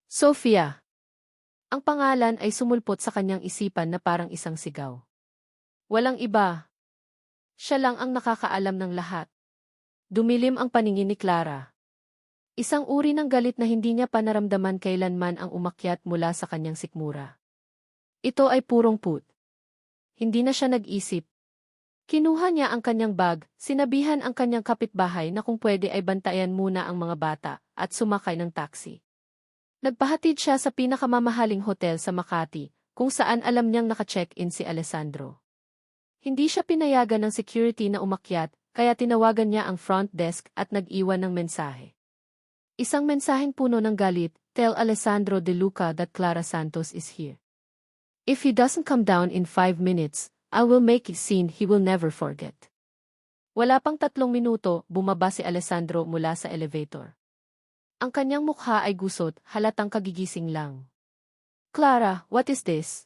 Sofia. Ang pangalan ay sumulpot sa kanyang isipan na parang isang sigaw. Walang iba. Siya lang ang nakakaalam ng lahat. Dumilim ang paningin ni Clara. Isang uri ng galit na hindi niya pa naramdaman kailanman ang umakyat mula sa kanyang sikmura. Ito ay purong put. Hindi na siya nag-isip. Kinuha niya ang kanyang bag, sinabihan ang kanyang kapitbahay na kung pwede ay bantayan muna ang mga bata, at sumakay ng taxi. Nagpahatid siya sa pinakamamahaling hotel sa Makati, kung saan alam niyang naka-check-in si Alessandro. Hindi siya pinayagan ng security na umakyat, kaya tinawagan niya ang front desk at nag-iwan ng mensahe. Isang mensaheng puno ng galit, "Tell Alessandro De Luca that Clara Santos is here. If he doesn't come down in 5 minutes, I will make a scene he will never forget." Wala pang 3 minuto, bumaba si Alessandro mula sa elevator. Ang kanyang mukha ay gusot, halatang kagigising lang. "Clara, what is this?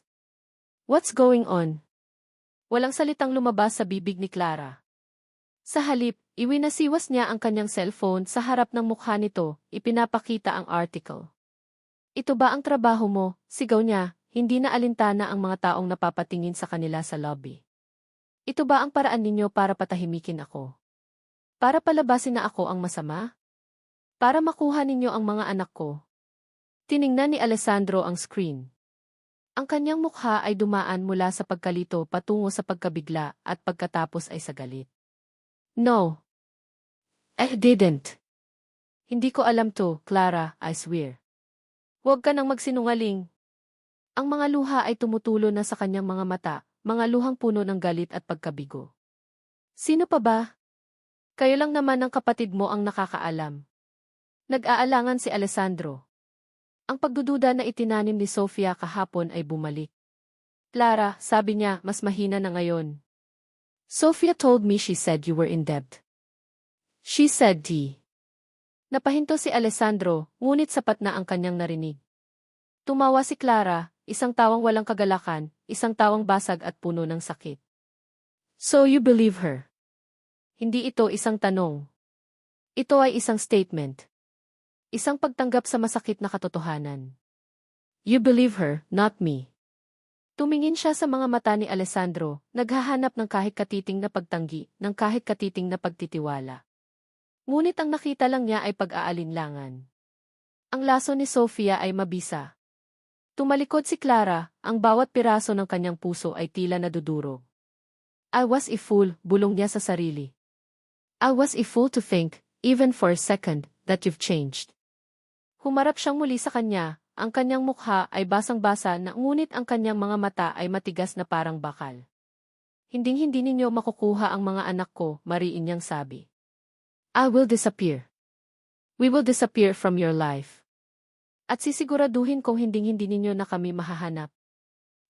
What's going on?" Walang salitang lumabas sa bibig ni Clara. Sa halip, iwinasiwas niya ang kanyang cellphone sa harap ng mukha nito, ipinapakita ang article. Ito ba ang trabaho mo? Sigaw niya, hindi na alintana ang mga taong napapatingin sa kanila sa lobby. Ito ba ang paraan ninyo para patahimikin ako? Para palabasin na ako ang masama? Para makuha ninyo ang mga anak ko? Tiningnan ni Alessandro ang screen. Ang kanyang mukha ay dumaan mula sa pagkalito patungo sa pagkabigla at pagkatapos ay sa galit. No. I didn't. Hindi ko alam to, Clara, I swear. Huwag ka nang magsinungaling. Ang mga luha ay tumutulo na sa kanyang mga mata, mga luhang puno ng galit at pagkabigo. Sino pa ba? Kayo lang naman ng kapatid mo ang nakakaalam. Nag-aalangan si Alessandro. Ang pagdududa na itinanim ni Sofia kahapon ay bumalik. Clara, sabi niya, mas mahina na ngayon. Sofia told me she said you were in debt. She said D. Napahinto si Alessandro, ngunit sapat na ang kanyang narinig. Tumawa si Clara, isang tawang walang kagalakan, isang tawang basag at puno ng sakit. So you believe her? Hindi ito isang tanong. Ito ay isang statement. Isang pagtanggap sa masakit na katotohanan. You believe her, not me. Tumingin siya sa mga mata ni Alessandro, naghahanap ng kahit katiting na pagtanggi, ng kahit katiting na pagtitiwala. Ngunit ang nakita lang niya ay pag-aalinlangan. Ang laso ni Sofia ay mabisa. Tumalikod si Clara, ang bawat piraso ng kanyang puso ay tila nadudurog. I was a fool, bulong niya sa sarili. I was a fool to think, even for a second, that you've changed. Humarap siyang muli sa kanya, ang kanyang mukha ay basang-basa na ngunit ang kanyang mga mata ay matigas na parang bakal. Hinding-hindi ninyo makukuha ang mga anak ko, mariin niyang sabi. I will disappear. We will disappear from your life. At sisiguraduhin kong hinding-hindi ninyo na kami mahahanap.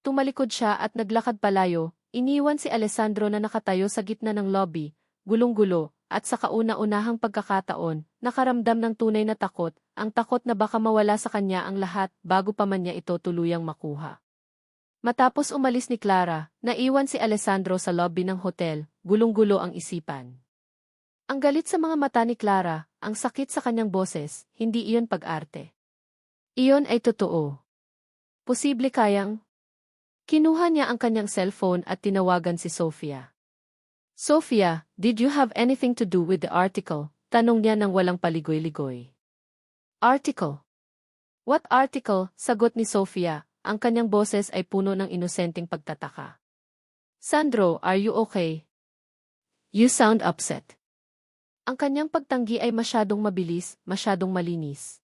Tumalikod siya at naglakad palayo, iniwan si Alessandro na nakatayo sa gitna ng lobby, gulong-gulo, at sa kauna-unahang pagkakataon, nakaramdam ng tunay na takot, ang takot na baka mawala sa kanya ang lahat bago pa man niya ito tuluyang makuha. Matapos umalis ni Clara, naiwan si Alessandro sa lobby ng hotel, gulong-gulo ang isipan. Ang galit sa mga mata ni Clara, ang sakit sa kanyang boses, hindi iyon pag-arte. Iyon ay totoo. Posible kayang? Kinuha niya ang kanyang cellphone at tinawagan si Sofia. Sofia, did you have anything to do with the article? Tanong niya nang walang paligoy-ligoy. Article? What article? Sagot ni Sofia, ang kanyang boses ay puno ng inosenteng pagtataka. Sandro, are you okay? You sound upset. Ang kanyang pagtanggi ay masyadong mabilis, masyadong malinis.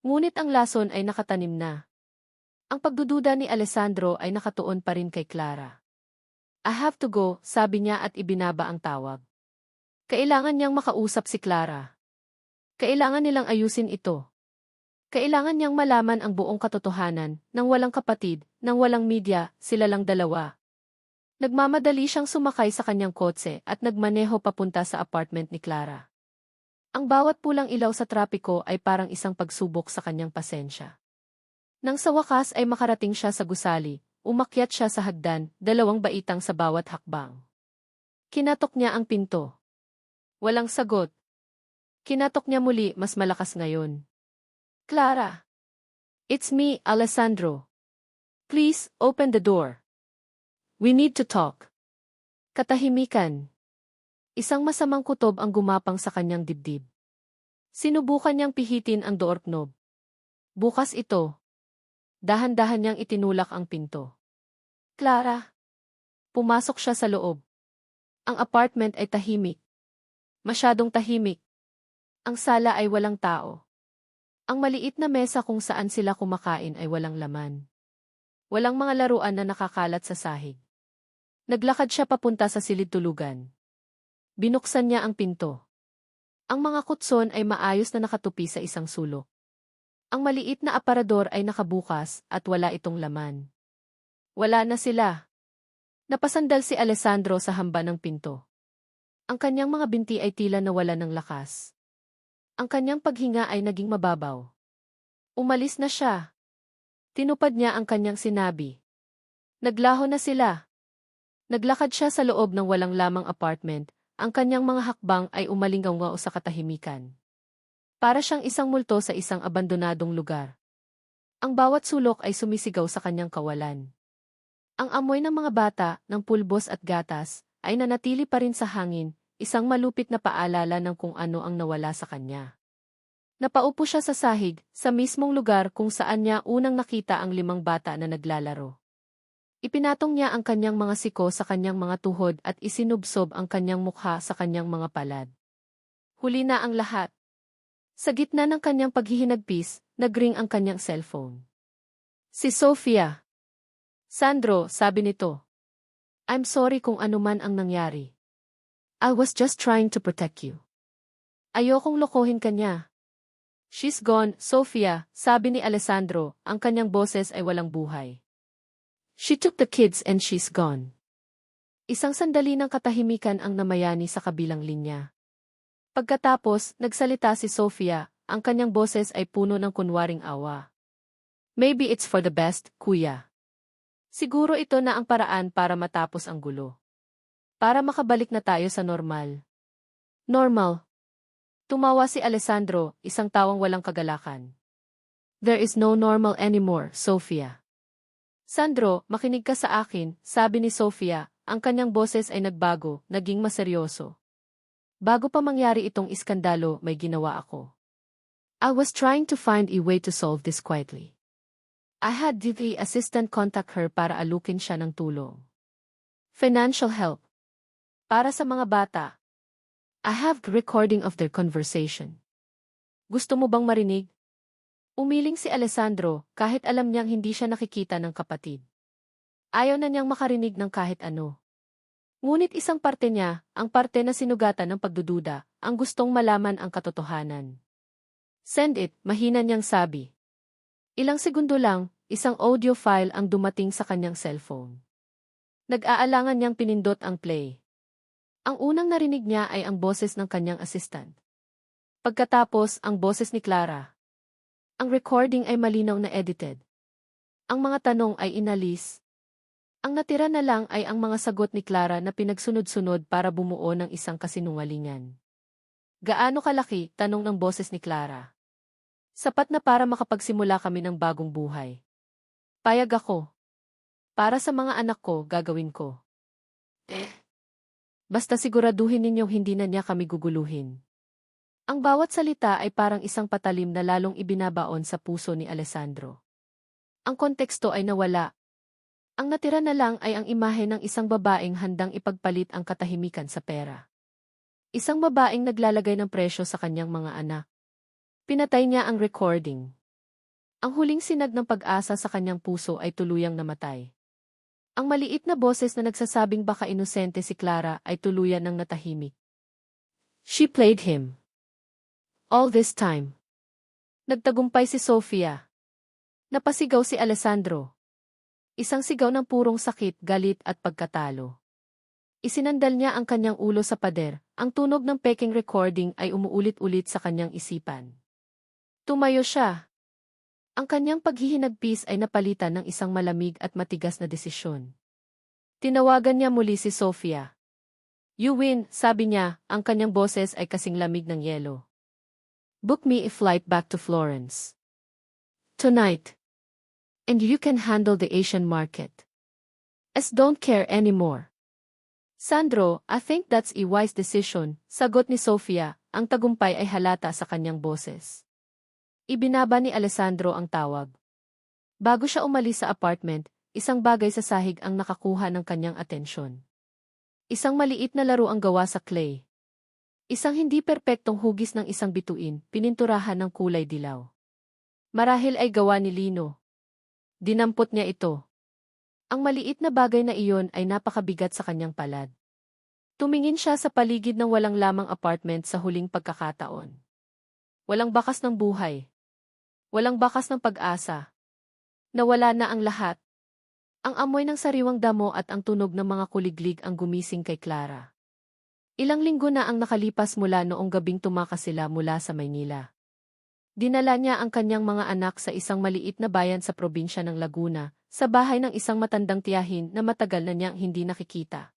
Ngunit ang lason ay nakatanim na. Ang pagdududa ni Alessandro ay nakatuon pa rin kay Clara. I have to go, sabi niya at ibinaba ang tawag. Kailangan niyang makausap si Clara. Kailangan nilang ayusin ito. Kailangan niyang malaman ang buong katotohanan, nang walang kapatid, nang walang media, sila lang dalawa. Nagmamadali siyang sumakay sa kanyang kotse at nagmaneho papunta sa apartment ni Clara. Ang bawat pulang ilaw sa trapiko ay parang isang pagsubok sa kanyang pasensya. Nang sa wakas ay makarating siya sa gusali, umakyat siya sa hagdan, 2 baitang sa bawat hakbang. Kinatok niya ang pinto. Walang sagot. Kinatok niya muli, mas malakas ngayon. Clara. It's me, Alessandro. Please, open the door. We need to talk. Katahimikan. Isang masamang kutob ang gumapang sa kanyang dibdib. Sinubukan niyang pihitin ang doorknob. Bukas ito. Dahan-dahan niyang itinulak ang pinto. Clara. Pumasok siya sa loob. Ang apartment ay tahimik. Masyadong tahimik. Ang sala ay walang tao. Ang maliit na mesa kung saan sila kumakain ay walang laman. Walang mga laruan na nakakalat sa sahig. Naglakad siya papunta sa silid-tulugan. Binuksan niya ang pinto. Ang mga kutson ay maayos na nakatupi sa isang sulok. Ang maliit na aparador ay nakabukas at wala itong laman. Wala na sila. Napasandal si Alessandro sa hamba ng pinto. Ang kanyang mga binti ay tila nawala ng lakas. Ang kanyang paghinga ay naging mababaw. Umalis na siya. Tinupad niya ang kanyang sinabi. Naglaho na sila. Naglakad siya sa loob ng walang lamang apartment, ang kanyang mga hakbang ay umalinggaw sa katahimikan. Para siyang isang multo sa isang abandonadong lugar. Ang bawat sulok ay sumisigaw sa kanyang kawalan. Ang amoy ng mga bata, ng pulbos at gatas, ay nanatili pa rin sa hangin, isang malupit na paalala ng kung ano ang nawala sa kanya. Napaupo siya sa sahig, sa mismong lugar kung saan niya unang nakita ang 5 bata na naglalaro. Ipinatong niya ang kanyang mga siko sa kanyang mga tuhod at isinubsob ang kanyang mukha sa kanyang mga palad. Huli na ang lahat. Sa gitna ng kanyang paghihinagpis, nagring ang kanyang cellphone. Si Sofia. Sandro, sabi nito. I'm sorry kung anuman ang nangyari. I was just trying to protect you. Ayokong lokohin ka niya. She's gone, Sofia, sabi ni Alessandro, ang kanyang boses ay walang buhay. She took the kids and she's gone. Isang sandali ng katahimikan ang namayani sa kabilang linya. Pagkatapos, nagsalita si Sofia, ang kanyang boses ay puno ng kunwaring awa. Maybe it's for the best, kuya. Siguro ito na ang paraan para matapos ang gulo. Para makabalik na tayo sa normal. Normal. Tumawa si Alessandro, isang tawang walang kagalakan. There is no normal anymore, Sofia. Sandro, makinig ka sa akin, sabi ni Sofia, ang kanyang boses ay nagbago, naging maseryoso. Bago pa mangyari itong iskandalo, may ginawa ako. I was trying to find a way to solve this quietly. I had the assistant contact her para alukin siya ng tulong. Financial help. Para sa mga bata. I have the recording of their conversation. Gusto mo bang marinig? Umiling si Alessandro, kahit alam niyang hindi siya nakikita ng kapatid. Ayaw na niyang makarinig ng kahit ano. Ngunit isang parte niya, ang parte na sinugatan ng pagdududa, ang gustong malaman ang katotohanan. Send it, mahina niyang sabi. Ilang segundo lang, isang audio file ang dumating sa kanyang cellphone. Nag-aalangan niyang pinindot ang play. Ang unang narinig niya ay ang boses ng kanyang assistant. Pagkatapos, ang boses ni Clara. Ang recording ay malinaw na edited. Ang mga tanong ay inalis. Ang natira na lang ay ang mga sagot ni Clara na pinagsunod-sunod para bumuo ng isang kasinungalingan. Gaano kalaki? Tanong ng boses ni Clara. Sapat na para makapagsimula kami ng bagong buhay. Payag ako. Para sa mga anak ko, gagawin ko. Basta siguraduhin ninyong hindi na niya kami guguluhin. Ang bawat salita ay parang isang patalim na lalong ibinabaon sa puso ni Alessandro. Ang konteksto ay nawala. Ang natira na lang ay ang imahe ng isang babaeng handang ipagpalit ang katahimikan sa pera. Isang babaeng naglalagay ng presyo sa kanyang mga anak. Pinatay niya ang recording. Ang huling sinag ng pag-asa sa kanyang puso ay tuluyang namatay. Ang maliit na boses na nagsasabing baka inosente si Clara ay tuluyan ng natahimik. She played him. All this time. Nagtagumpay si Sofia. Napasigaw si Alessandro. Isang sigaw ng purong sakit, galit at pagkatalo. Isinandal niya ang kanyang ulo sa pader, ang tunog ng peking recording ay umuulit-ulit sa kanyang isipan. Tumayo siya. Ang kanyang paghihinagpis ay napalitan ng isang malamig at matigas na desisyon. Tinawagan niya muli si Sofia. You win, sabi niya, ang kanyang boses ay kasing lamig ng yelo. Book me a flight back to Florence. Tonight. And you can handle the Asian market. Don't care anymore. Sandro, I think that's a wise decision, sagot ni Sofia, ang tagumpay ay halata sa kanyang boses. Ibinaba ni Alessandro ang tawag. Bago siya umalis sa apartment, isang bagay sa sahig ang nakakuha ng kanyang atensyon. Isang maliit na laro ang gawa sa clay. Isang hindi perpektong hugis ng isang bituin, pininturahan ng kulay dilaw. Marahil ay gawa ni Lino. Dinampot niya ito. Ang maliit na bagay na iyon ay napakabigat sa kanyang palad. Tumingin siya sa paligid ng walang lamang apartment sa huling pagkakataon. Walang bakas ng buhay. Walang bakas ng pag-asa. Nawala na ang lahat. Ang amoy ng sariwang damo at ang tunog ng mga kuliglig ang gumising kay Clara. Ilang linggo na ang nakalipas mula noong gabing tumakas sila mula sa Maynila. Dinala niya ang kanyang mga anak sa isang maliit na bayan sa probinsya ng Laguna, sa bahay ng isang matandang tiyahin na matagal na niyang hindi nakikita.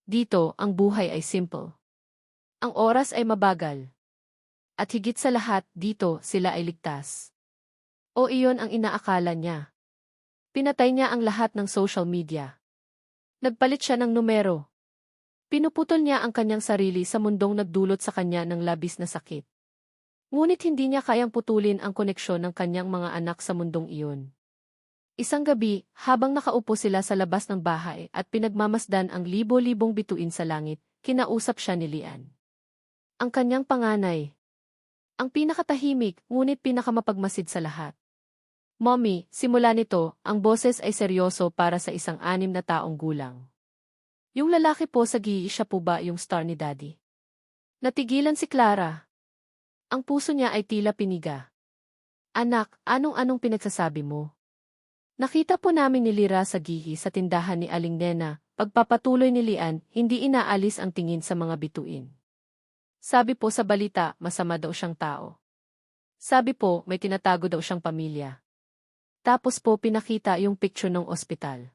Dito, ang buhay ay simple. Ang oras ay mabagal. At higit sa lahat, dito, sila ay ligtas. O iyon ang inaakala niya. Pinatay niya ang lahat ng social media. Nagpalit siya ng numero. Pinuputol niya ang kanyang sarili sa mundong nagdulot sa kanya ng labis na sakit. Ngunit hindi niya kayang putulin ang koneksyon ng kanyang mga anak sa mundong iyon. Isang gabi, habang nakaupo sila sa labas ng bahay at pinagmamasdan ang libo-libong bituin sa langit, kinausap siya ni Lian. Ang kanyang panganay. Ang pinakatahimik, ngunit pinakamapagmasid sa lahat. Mommy, simula nito, ang boses ay seryoso para sa isang 6 na taong gulang. Yung lalaki po sa GI, siya po ba yung star ni Daddy? Natigilan si Clara. Ang puso niya ay tila piniga. Anak, anong-anong pinagsasabi mo? Nakita po namin ni Lira sa GI sa tindahan ni Aling Nena, pagpapatuloy ni Lian, hindi inaalis ang tingin sa mga bituin. Sabi po sa balita, masama daw siyang tao. Sabi po, may tinatago daw siyang pamilya. Tapos po pinakita yung picture ng ospital.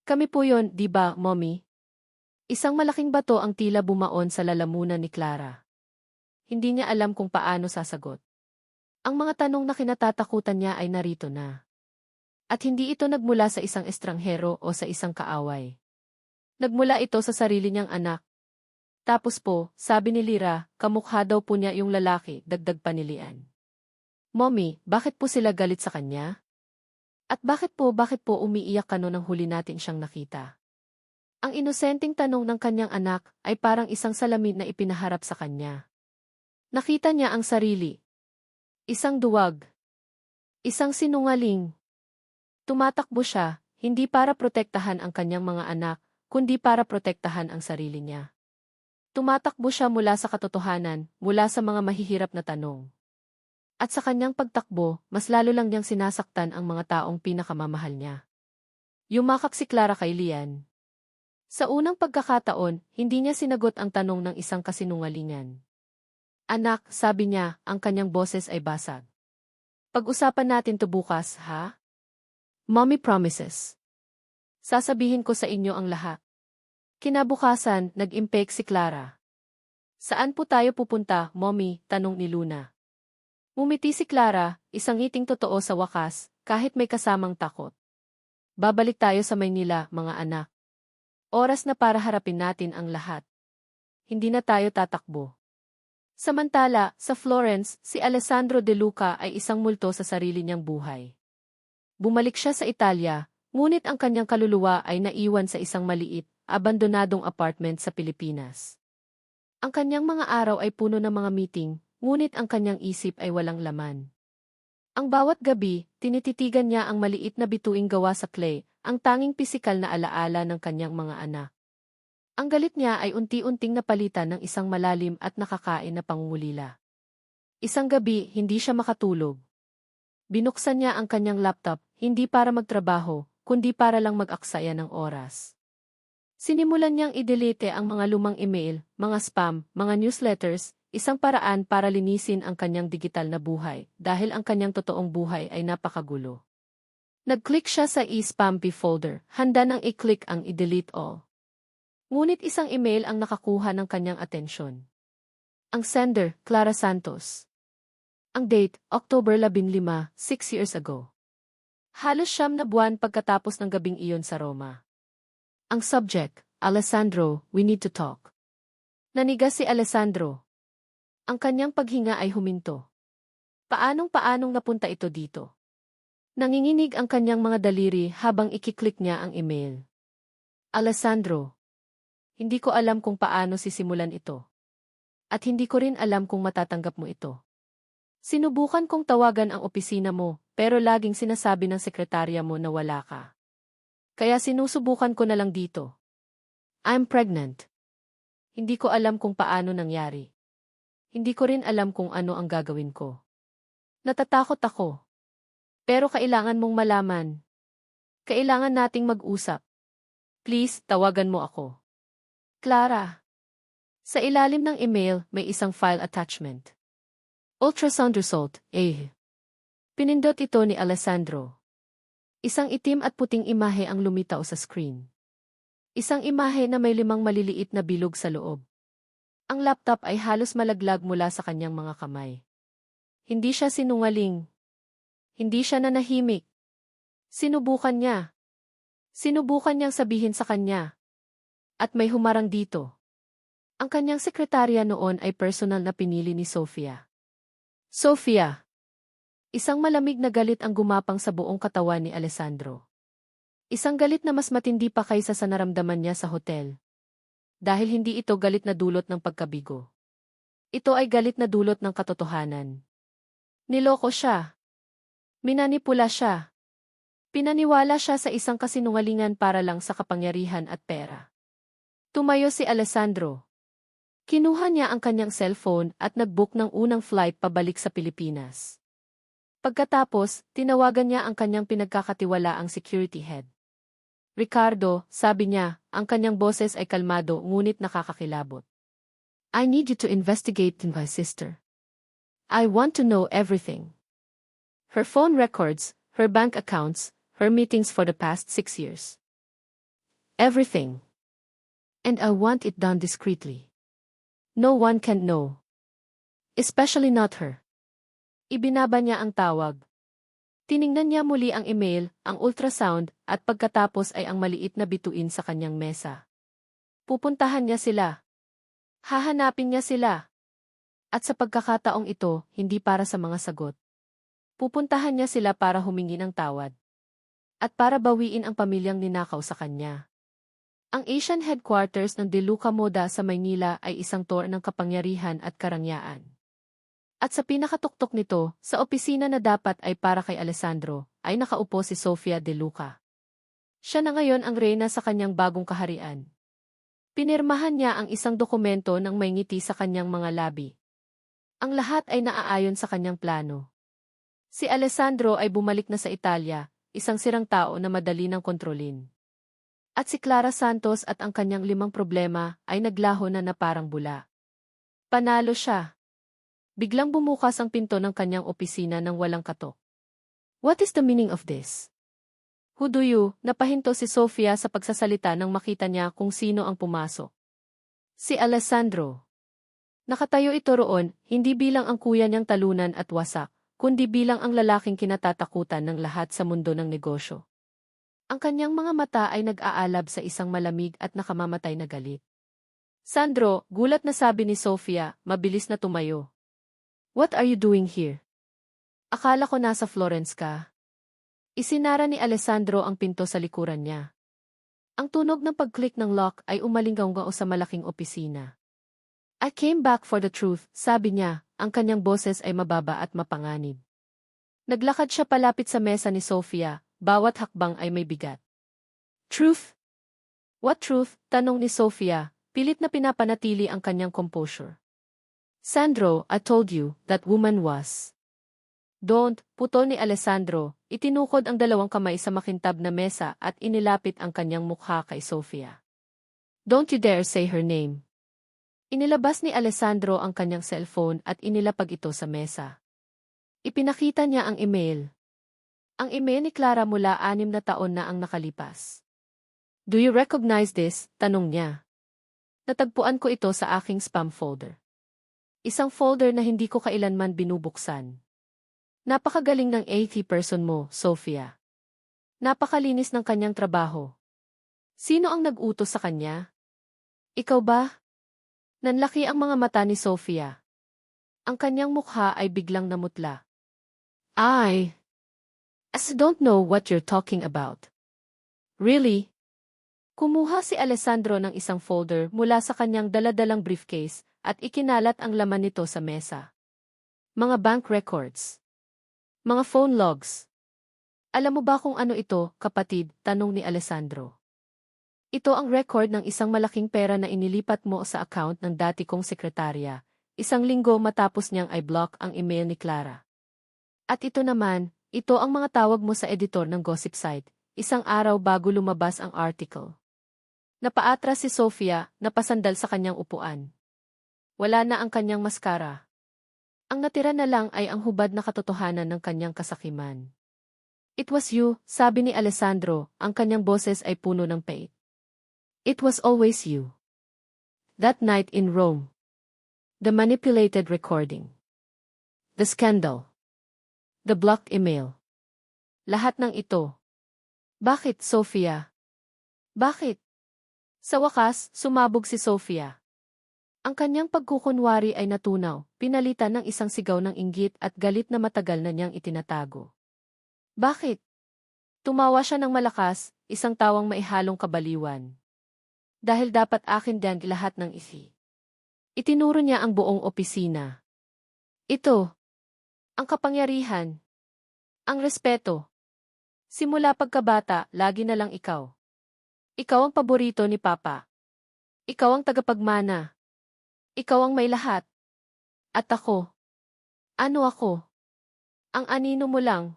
Kami po yon, di ba, Mommy? Isang malaking bato ang tila bumaon sa lalamunan ni Clara. Hindi niya alam kung paano sasagot. Ang mga tanong na kinatatakutan niya ay narito na. At hindi ito nagmula sa isang estranghero o sa isang kaaway. Nagmula ito sa sarili niyang anak. Tapos po, sabi ni Lira, kamukha daw po niya yung lalaki, dagdag pa ni Lian. Mommy, bakit po sila galit sa kanya? At bakit po umiiyak ka no nang huli natin siyang nakita? Ang inosenteng tanong ng kanyang anak ay parang isang salamin na ipinaharap sa kanya. Nakita niya ang sarili. Isang duwag. Isang sinungaling. Tumatakbo siya, hindi para protektahan ang kanyang mga anak, kundi para protektahan ang sarili niya. Tumatakbo siya mula sa katotohanan, mula sa mga mahihirap na tanong. At sa kanyang pagtakbo, mas lalo lang niyang sinasaktan ang mga taong pinakamamahal niya. Yumakap si Clara kay Lian. Sa unang pagkakataon, hindi niya sinagot ang tanong ng isang kasinungalingan. Anak, sabi niya, ang kanyang boses ay basag. Pag-usapan natin to bukas, ha? Mommy promises. Sasabihin ko sa inyo ang lahat. Kinabukasan, nag-impake si Clara. Saan po tayo pupunta, Mommy? Tanong ni Luna. Umiti si Clara, isang ngiting totoo sa wakas, kahit may kasamang takot. Babalik tayo sa Maynila, mga anak. Oras na para harapin natin ang lahat. Hindi na tayo tatakbo. Samantala, sa Florence, si Alessandro De Luca ay isang multo sa sarili niyang buhay. Bumalik siya sa Italia, ngunit ang kanyang kaluluwa ay naiwan sa isang maliit, abandonadong apartment sa Pilipinas. Ang kanyang mga araw ay puno ng mga meeting, ngunit ang kanyang isip ay walang laman. Ang bawat gabi, tinititigan niya ang maliit na bituing gawa sa clay, ang tanging pisikal na alaala ng kanyang mga anak. Ang galit niya ay unti-unting napalitan ng isang malalim at nakakain na pangungulila. Isang gabi, hindi siya makatulog. Binuksan niya ang kanyang laptop, hindi para magtrabaho, kundi para lang mag-aksaya ng oras. Sinimulan niyang i-delete ang mga lumang email, mga spam, mga newsletters, isang paraan para linisin ang kanyang digital na buhay, dahil ang kanyang totoong buhay ay napakagulo. Nag-click siya sa e-spam folder, handa nang i-click ang i-delete all. Ngunit isang email ang nakakuha ng kanyang atensyon. Ang sender, Clara Santos. Ang date, October 15, 6 years ago. Halos 9 na buwan pagkatapos ng gabing iyon sa Roma. Ang subject, Alessandro, we need to talk. Nanigas si Alessandro. Ang kanyang paghinga ay huminto. Paanong napunta ito dito? Nanginginig ang kanyang mga daliri habang ikiklik niya ang email. Alessandro. Hindi ko alam kung paano sisimulan ito. At hindi ko rin alam kung matatanggap mo ito. Sinubukan kong tawagan ang opisina mo, pero laging sinasabi ng sekretarya mo na wala ka. Kaya sinusubukan ko na lang dito. I'm pregnant. Hindi ko alam kung paano nangyari. Hindi ko rin alam kung ano ang gagawin ko. Natatakot ako. Pero kailangan mong malaman. Kailangan nating mag-usap. Please, tawagan mo ako. Clara. Sa ilalim ng email, may isang file attachment. Ultrasound result, eh. Pinindot ito ni Alessandro. Isang itim at puting imahe ang lumitaw sa screen. Isang imahe na may 5 maliliit na bilog sa loob. Ang laptop ay halos malaglag mula sa kanyang mga kamay. Hindi siya sinungaling. Hindi siya nanahimik. Sinubukan niya. Sinubukan niyang sabihin sa kanya. At may humarang dito. Ang kanyang sekretarya noon ay personal na pinili ni Sofia. Sofia! Isang malamig na galit ang gumapang sa buong katawan ni Alessandro. Isang galit na mas matindi pa kaysa sa naramdaman niya sa hotel. Dahil hindi ito galit na dulot ng pagkabigo. Ito ay galit na dulot ng katotohanan. Niloko siya. Minanipula siya. Pinaniwala siya sa isang kasinungalingan para lang sa kapangyarihan at pera. Tumayo si Alessandro. Kinuha niya ang kanyang cellphone at nag-book ng unang flight pabalik sa Pilipinas. Pagkatapos, tinawagan niya ang kanyang pinagkakatiwalaang security head. Ricardo, sabi niya, ang kanyang boses ay kalmado ngunit nakakakilabot. I need you to investigate my sister. I want to know everything. Her phone records, her bank accounts, her meetings for the past 6 years. Everything. And I want it done discreetly. No one can know. Especially not her. Ibinaba niya ang tawag. Tiningnan niya muli ang email, ang ultrasound, at pagkatapos ay ang maliit na bituin sa kanyang mesa. Pupuntahan niya sila. Hahanapin niya sila. At sa pagkakataong ito, hindi para sa mga sagot. Pupuntahan niya sila para humingi ng tawad. At para bawiin ang pamilyang ninakaw sa kanya. Ang Asian headquarters ng De Luca Moda sa Maynila ay isang tour ng kapangyarihan at karangyaan. At sa pinakatuktok nito, sa opisina na dapat ay para kay Alessandro, ay nakaupo si Sofia De Luca. Siya na ngayon ang reyna sa kanyang bagong kaharian. Pinirmahan niya ang isang dokumento ng may ngiti sa kanyang mga labi. Ang lahat ay naaayon sa kanyang plano. Si Alessandro ay bumalik na sa Italia, isang sirang tao na madali ng kontrolin. At si Clara Santos at ang kanyang 5 problema ay naglaho na parang bula. Panalo siya. Biglang bumukas ang pinto ng kanyang opisina nang walang katok. What is the meaning of this? Who do you? Napahinto si Sofia sa pagsasalita nang makita niya kung sino ang pumasok. Si Alessandro. Nakatayo ito roon, hindi bilang ang kuya niyang talunan at wasak, kundi bilang ang lalaking kinatatakutan ng lahat sa mundo ng negosyo. Ang kanyang mga mata ay nag-aalab sa isang malamig at nakamamatay na galit. Sandro, gulat na sabi ni Sofia, mabilis na tumayo. What are you doing here? Akala ko nasa Florence ka. Isinara ni Alessandro ang pinto sa likuran niya. Ang tunog ng pag-click ng lock ay umalinggaw-ngao sa malaking opisina. I came back for the truth, sabi niya, ang kanyang boses ay mababa at mapanganib. Naglakad siya palapit sa mesa ni Sofia, bawat hakbang ay may bigat. Truth? What truth? Tanong ni Sofia, pilit na pinapanatili ang kanyang composure. Sandro, I told you, that woman was. Don't, putol ni Alessandro, itinukod ang 2 kamay sa makintab na mesa at inilapit ang kanyang mukha kay Sofia. Don't you dare say her name. Inilabas ni Alessandro ang kanyang cellphone at inilapag ito sa mesa. Ipinakita niya ang email. Ang email ni Clara mula 6 na taon na ang nakalipas. Do you recognize this? Tanong niya. Natagpuan ko ito sa aking spam folder. Isang folder na hindi ko kailanman binubuksan. Napakagaling ng AT person mo, Sofia. Napakalinis ng kanyang trabaho. Sino ang nag-utos sa kanya? Ikaw ba? Nanlaki ang mga mata ni Sofia. Ang kanyang mukha ay biglang namutla. I don't know what you're talking about. Really? Kumuha si Alessandro ng isang folder mula sa kanyang daladalang briefcase at ikinalat ang laman nito sa mesa. Mga bank records. Mga phone logs. Alam mo ba kung ano ito, kapatid? Tanong ni Alessandro. Ito ang record ng isang malaking pera na inilipat mo sa account ng dati kong sekretarya, 1 linggo matapos niyang i-block ang email ni Clara. At ito naman, ito ang mga tawag mo sa editor ng gossip site, 1 araw bago lumabas ang article. Napaatras si Sofia, napasandal sa kanyang upuan. Wala na ang kanyang maskara. Ang natira na lang ay ang hubad na katotohanan ng kanyang kasakiman. It was you, sabi ni Alessandro, ang kanyang boses ay puno ng pait. It was always you. That night in Rome. The manipulated recording. The scandal. The blocked email. Lahat ng ito. Bakit, Sofia? Bakit? Sa wakas, sumabog si Sofia. Ang kanyang pagkukunwari ay natunaw, pinalitan ng isang sigaw ng inggit at galit na matagal na niyang itinatago. Bakit? Tumawa siya ng malakas, isang tawang maihalong kabaliwan. Dahil dapat akin din lahat ng isi. Itinuro niya ang buong opisina. Ito. Ang kapangyarihan. Ang respeto. Simula pagkabata, lagi na lang ikaw. Ikaw ang paborito ni Papa. Ikaw ang tagapagmana. Ikaw ang may lahat. At ako. Ano ako? Ang anino mo lang.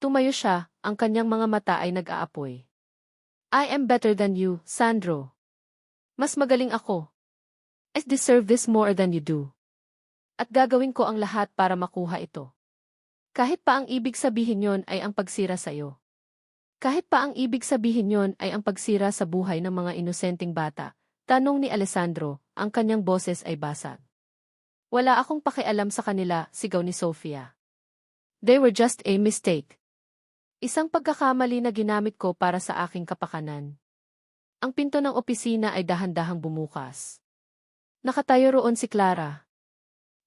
Tumayo siya, ang kanyang mga mata ay nag-aapoy. I am better than you, Sandro. Mas magaling ako. I deserve this more than you do. At gagawin ko ang lahat para makuha ito. Kahit pa ang ibig sabihin yon ay ang pagsira sa iyo. Kahit pa ang ibig sabihin yon ay ang pagsira sa buhay ng mga inosenteng bata, tanong ni Alessandro, ang kanyang boses ay basag. Wala akong pakialam sa kanila, sigaw ni Sofia. They were just a mistake. Isang pagkakamali na ginamit ko para sa aking kapakanan. Ang pinto ng opisina ay dahan-dahang bumukas. Nakatayo roon si Clara.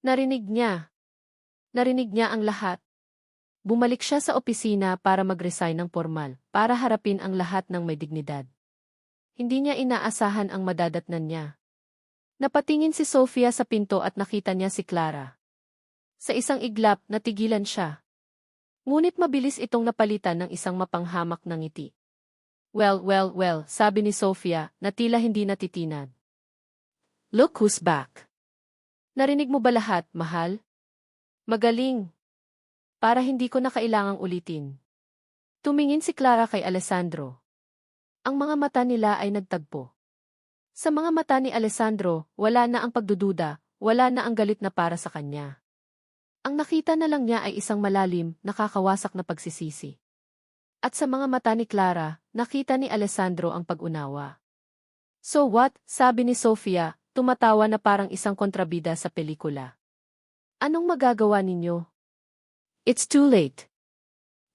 Narinig niya. Narinig niya ang lahat. Bumalik siya sa opisina para mag-resign ng formal, para harapin ang lahat ng may dignidad. Hindi niya inaasahan ang madadatnan niya. Napatingin si Sofia sa pinto at nakita niya si Clara. Sa isang iglap, natigilan siya. Ngunit mabilis itong napalitan ng isang mapanghamak na ngiti. Well, sabi ni Sofia, na tila hindi natitinag. Look who's back. Narinig mo ba lahat, mahal? Magaling. Para hindi ko na kailangang ulitin. Tumingin si Clara kay Alessandro. Ang mga mata nila ay nagtagpo. Sa mga mata ni Alessandro, wala na ang pagdududa, wala na ang galit na para sa kanya. Ang nakita na lang niya ay isang malalim, nakakawasak na pagsisisi. At sa mga mata ni Clara, nakita ni Alessandro ang pag-unawa. So what? Sabi ni Sofia, tumatawa na parang isang kontrabida sa pelikula. Anong magagawa ninyo? It's too late.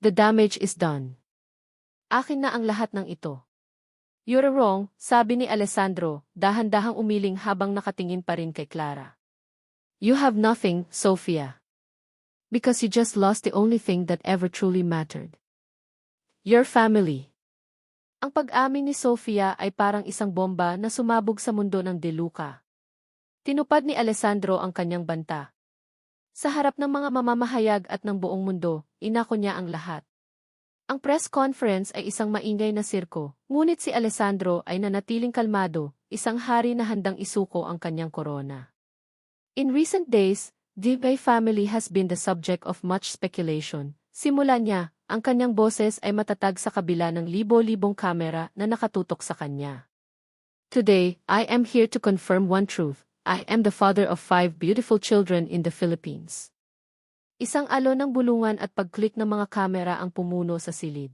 The damage is done. Akin na ang lahat ng ito. You're wrong, sabi ni Alessandro, dahan-dahang umiling habang nakatingin pa rin kay Clara. You have nothing, Sofia. Because you just lost the only thing that ever truly mattered. Your family. Ang pag-amin ni Sofia ay parang isang bomba na sumabog sa mundo ng De Luca. Tinupad ni Alessandro ang kanyang banta. Sa harap ng mga mamamahayag at ng buong mundo, inako niya ang lahat. Ang press conference ay isang maingay na sirko, ngunit si Alessandro ay nanatiling kalmado, isang hari na handang isuko ang kanyang korona. In recent days, the Bay family has been the subject of much speculation. Simula niya, ang kanyang boses ay matatag sa kabila ng libo-libong kamera na nakatutok sa kanya. Today, I am here to confirm one truth. I am the father of 5 beautiful children in the Philippines. Isang alon ng bulungan at pag-click ng mga kamera ang pumuno sa silid.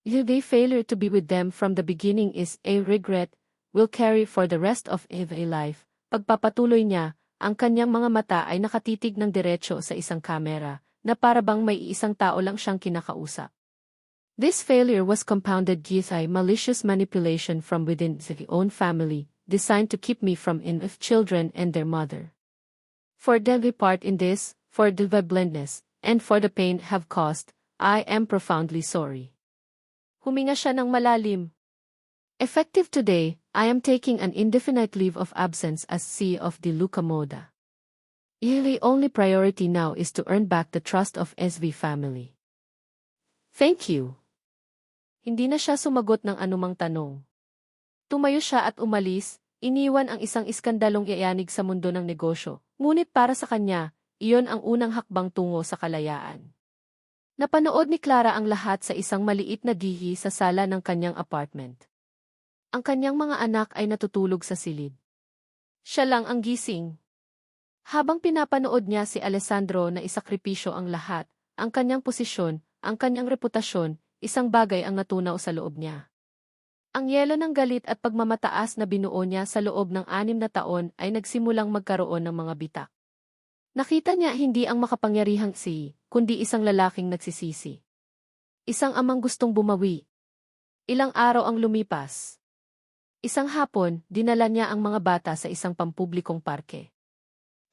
Their failure to be with them from the beginning is a regret will carry for the rest of a life. Pagpapatuloy niya, ang kanyang mga mata ay nakatitig ng diretso sa isang kamera, na parabang may isang tao lang siyang kinakausap. This failure was compounded by malicious manipulation from within the own family, designed to keep me from enough children and their mother. For the part in this, for the blindness, and for the pain have caused, I am profoundly sorry. Huminga siya ng malalim. Effective today, I am taking an indefinite leave of absence as CEO of De Luca Moda. The only priority now is to earn back the trust of SV family. Thank you. Hindi na siya sumagot ng anumang tanong. Tumayo siya at umalis, iniwan ang isang iskandalong iayanig sa mundo ng negosyo, ngunit para sa kanya, iyon ang unang hakbang tungo sa kalayaan. Napanood ni Clara ang lahat sa isang maliit na dihi sa sala ng kanyang apartment. Ang kanyang mga anak ay natutulog sa silid. Siya lang ang gising. Habang pinapanood niya si Alessandro na isakripisyo ang lahat, ang kanyang posisyon, ang kanyang reputasyon, isang bagay ang natunaw sa loob niya. Ang yelo ng galit at pagmamataas na binuo niya sa loob ng 6 na taon ay nagsimulang magkaroon ng mga bitak. Nakita niya hindi ang makapangyarihang kundi isang lalaking nagsisisi. Isang amang gustong bumawi. Ilang araw ang lumipas. Isang hapon, dinala niya ang mga bata sa isang pampublikong parke.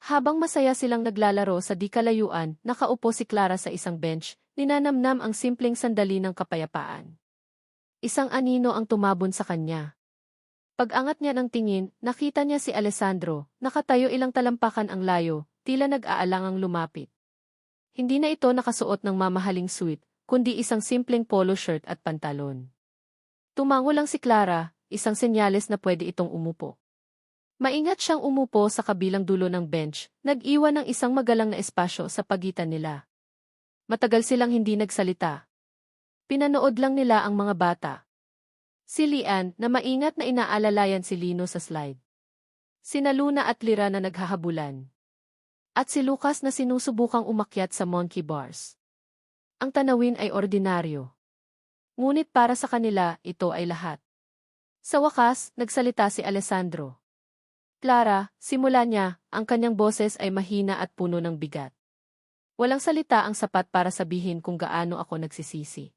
Habang masaya silang naglalaro sa di kalayuan, nakaupo si Clara sa isang bench, ninanamnam ang simpleng sandali ng kapayapaan. Isang anino ang tumabon sa kanya. Pag-angat niya ng tingin, nakita niya si Alessandro, nakatayo ilang talampakan ang layo, tila nag-aalangang lumapit. Hindi na ito nakasuot ng mamahaling suit, kundi isang simpleng polo shirt at pantalon. Tumango lang si Clara, isang senyales na pwede itong umupo. Maingat siyang umupo sa kabilang dulo ng bench, nag-iwan ng isang magalang na espasyo sa pagitan nila. Matagal silang hindi nagsalita. Pinanood lang nila ang mga bata. Si Lian, na maingat na inaalalayan si Lino sa slide. Sina Luna at Lira na naghahabulan. At si Lucas na sinusubukang umakyat sa monkey bars. Ang tanawin ay ordinaryo. Ngunit para sa kanila, ito ay lahat. Sa wakas, nagsalita si Alessandro. Clara, simula niya, ang kanyang boses ay mahina at puno ng bigat. Walang salita ang sapat para sabihin kung gaano ako nagsisisi.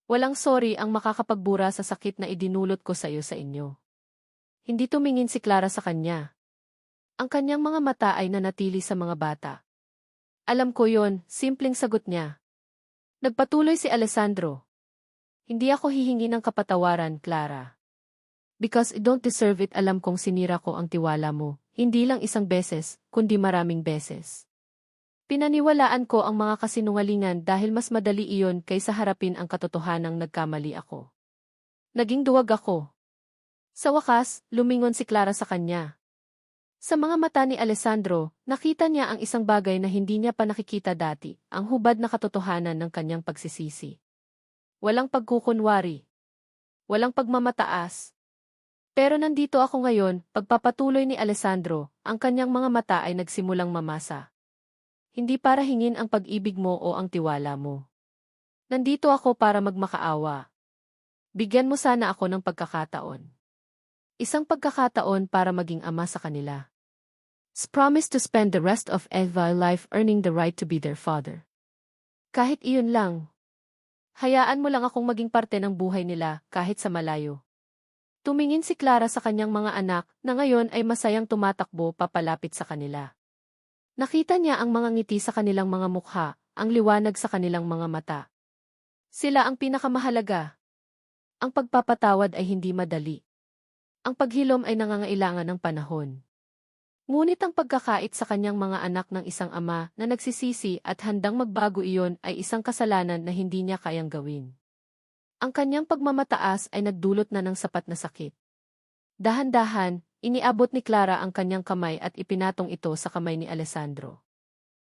Walang sorry ang makakapagbura sa sakit na idinulot ko sa iyo sa inyo. Hindi tumingin si Clara sa kanya. Ang kanyang mga mata ay nanatili sa mga bata. Alam ko yon, simpleng sagot niya. Nagpatuloy si Alessandro. Hindi ako hihingi ng kapatawaran, Clara. Because I don't deserve it, alam kong sinira ko ang tiwala mo, hindi lang isang beses, kundi maraming beses. Pinaniwalaan ko ang mga kasinungalingan dahil mas madali iyon kaysa harapin ang katotohanang nagkamali ako. Naging duwag ako. Sa wakas, lumingon si Clara sa kanya. Sa mga mata ni Alessandro, nakita niya ang isang bagay na hindi niya pa nakikita dati, ang hubad na katotohanan ng kanyang pagsisisi. Walang pagkukunwari. Walang pagmamataas. Pero nandito ako ngayon, pagpapatuloy ni Alessandro, ang kanyang mga mata ay nagsimulang mamasa. Hindi para hingin ang pag-ibig mo o ang tiwala mo. Nandito ako para magmakaawa. Bigyan mo sana ako ng pagkakataon. Isang pagkakataon para maging ama sa kanila. Promise to spend the rest of Eva's life earning the right to be their father. Kahit iyon lang. Hayaan mo lang akong maging parte ng buhay nila kahit sa malayo. Tumingin si Clara sa kanyang mga anak na ngayon ay masayang tumatakbo papalapit sa kanila. Nakita niya ang mga ngiti sa kanilang mga mukha, ang liwanag sa kanilang mga mata. Sila ang pinakamahalaga. Ang pagpapatawad ay hindi madali. Ang paghilom ay nangangailangan ng panahon. Ngunit ang pagkakait sa kanyang mga anak ng isang ama na nagsisisi at handang magbago iyon ay isang kasalanan na hindi niya kayang gawin. Ang kanyang pagmamataas ay nagdulot na ng sapat na sakit. Dahan-dahan, iniabot ni Clara ang kanyang kamay at ipinatong ito sa kamay ni Alessandro.